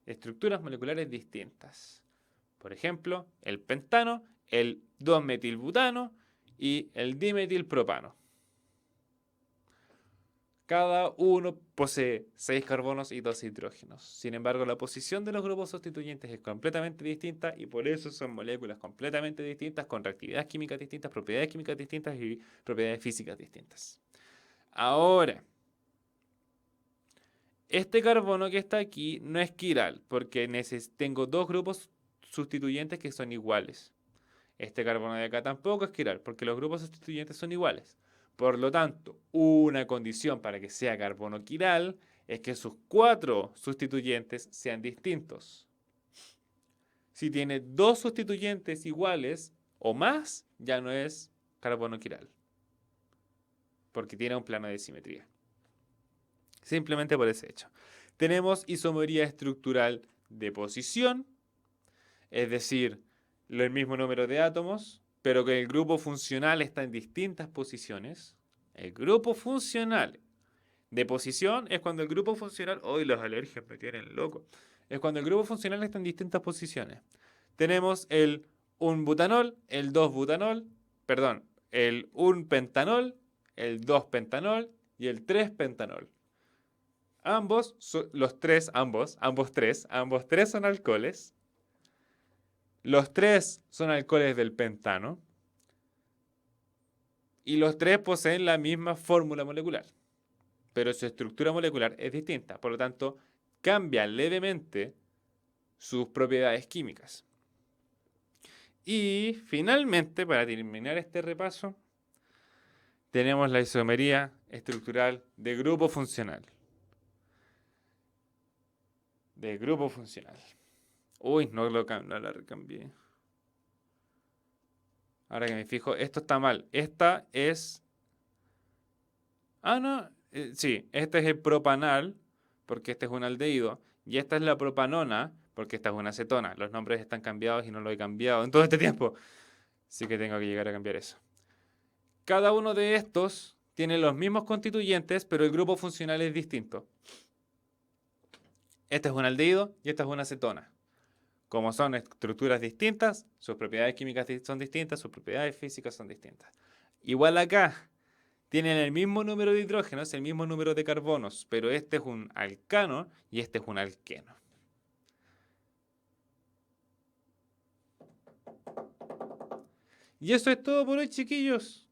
Estructuras moleculares distintas. Por ejemplo, el pentano, el 2-metilbutano y el dimetilpropano. Cada uno posee 6 carbonos y 2 hidrógenos. Sin embargo, la posición de los grupos sustituyentes es completamente distinta y por eso son moléculas completamente distintas, con reactividades químicas distintas, propiedades químicas distintas y propiedades físicas distintas. Ahora, este carbono que está aquí no es quiral, porque tengo dos grupos sustituyentes que son iguales. Este carbono de acá tampoco es quiral, porque los grupos sustituyentes son iguales. Por lo tanto, una condición para que sea carbono quiral es que sus 4 sustituyentes sean distintos. Si tiene 2 sustituyentes iguales o más, ya no es carbono quiral, porque tiene un plano de simetría. Simplemente por ese hecho. Tenemos isomería estructural de posición, es decir, el mismo número de átomos, pero que el grupo funcional está en distintas posiciones. El grupo funcional de posición es cuando el grupo funcional... ¡Uy, las alergias me tienen loco! Es cuando el grupo funcional está en distintas posiciones. Tenemos el 1-butanol, el 2-butanol, perdón, el 1-pentanol, el 2-pentanol y el 3-pentanol. Ambos tres son alcoholes. Los 3 son alcoholes del pentano. Y los 3 poseen la misma fórmula molecular, pero su estructura molecular es distinta. Por lo tanto, cambian levemente sus propiedades químicas. Y finalmente, para terminar este repaso, tenemos la isomería estructural de grupo funcional. Uy, no la recambié. Ahora que me fijo, esto está mal. Esta es... sí, este es el propanal, porque este es un aldehído. Y esta es la propanona, porque esta es una acetona. Los nombres están cambiados y no lo he cambiado en todo este tiempo. Así que tengo que llegar a cambiar eso. Cada uno de estos tiene los mismos constituyentes, pero el grupo funcional es distinto. Este es un aldehído y esta es una acetona. Como son estructuras distintas, sus propiedades químicas son distintas, sus propiedades físicas son distintas. Igual acá, tienen el mismo número de hidrógenos, el mismo número de carbonos, pero este es un alcano y este es un alqueno. Y eso es todo por hoy, chiquillos.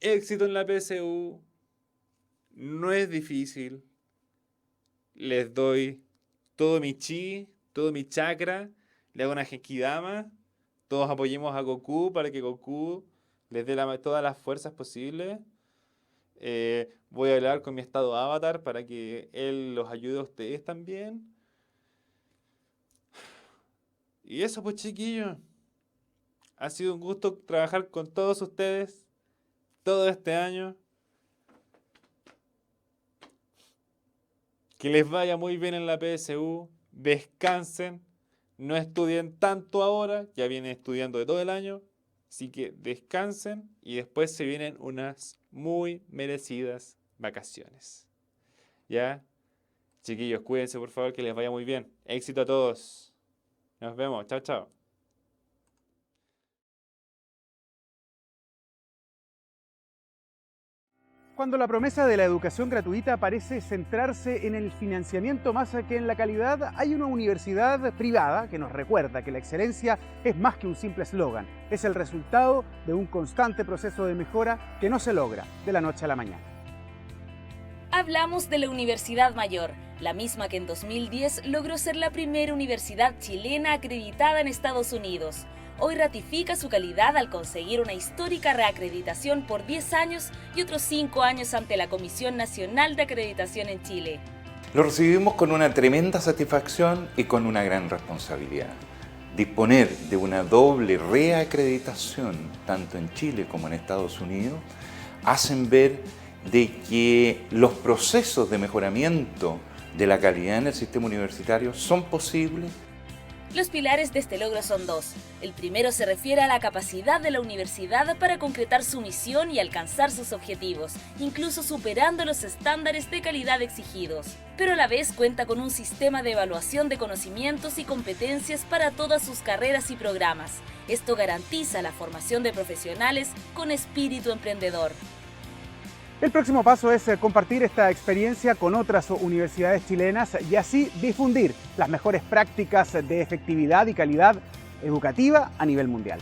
Éxito en la PSU. No es difícil. Les doy todo mi chi, todo mi chakra. Le hago una genkidama. Todos apoyemos a Goku para que Goku les dé todas las fuerzas posibles. Voy a hablar con mi estado avatar para que él los ayude a ustedes también. Y eso pues, chiquillos. Ha sido un gusto trabajar con todos ustedes todo este año. Que les vaya muy bien en la PSU. Descansen. No estudien tanto ahora. Ya vienen estudiando de todo el año. Así que descansen y después se vienen unas muy merecidas vacaciones. ¿Ya? Chiquillos, cuídense por favor, que les vaya muy bien. Éxito a todos. Nos vemos. Chao, chao. Cuando la promesa de la educación gratuita parece centrarse en el financiamiento más que en la calidad, hay una universidad privada que nos recuerda que la excelencia es más que un simple eslogan. Es el resultado de un constante proceso de mejora que no se logra de la noche a la mañana. Hablamos de la Universidad Mayor, la misma que en 2010 logró ser la primera universidad chilena acreditada en Estados Unidos. Hoy ratifica su calidad al conseguir una histórica reacreditación por 10 años y otros 5 años ante la Comisión Nacional de Acreditación en Chile. Lo recibimos con una tremenda satisfacción y con una gran responsabilidad. Disponer de una doble reacreditación, tanto en Chile como en Estados Unidos, hacen ver de que los procesos de mejoramiento de la calidad en el sistema universitario son posibles. Los pilares de este logro son 2. El primero se refiere a la capacidad de la universidad para concretar su misión y alcanzar sus objetivos, incluso superando los estándares de calidad exigidos. Pero a la vez cuenta con un sistema de evaluación de conocimientos y competencias para todas sus carreras y programas. Esto garantiza la formación de profesionales con espíritu emprendedor. El próximo paso es compartir esta experiencia con otras universidades chilenas y así difundir las mejores prácticas de efectividad y calidad educativa a nivel mundial.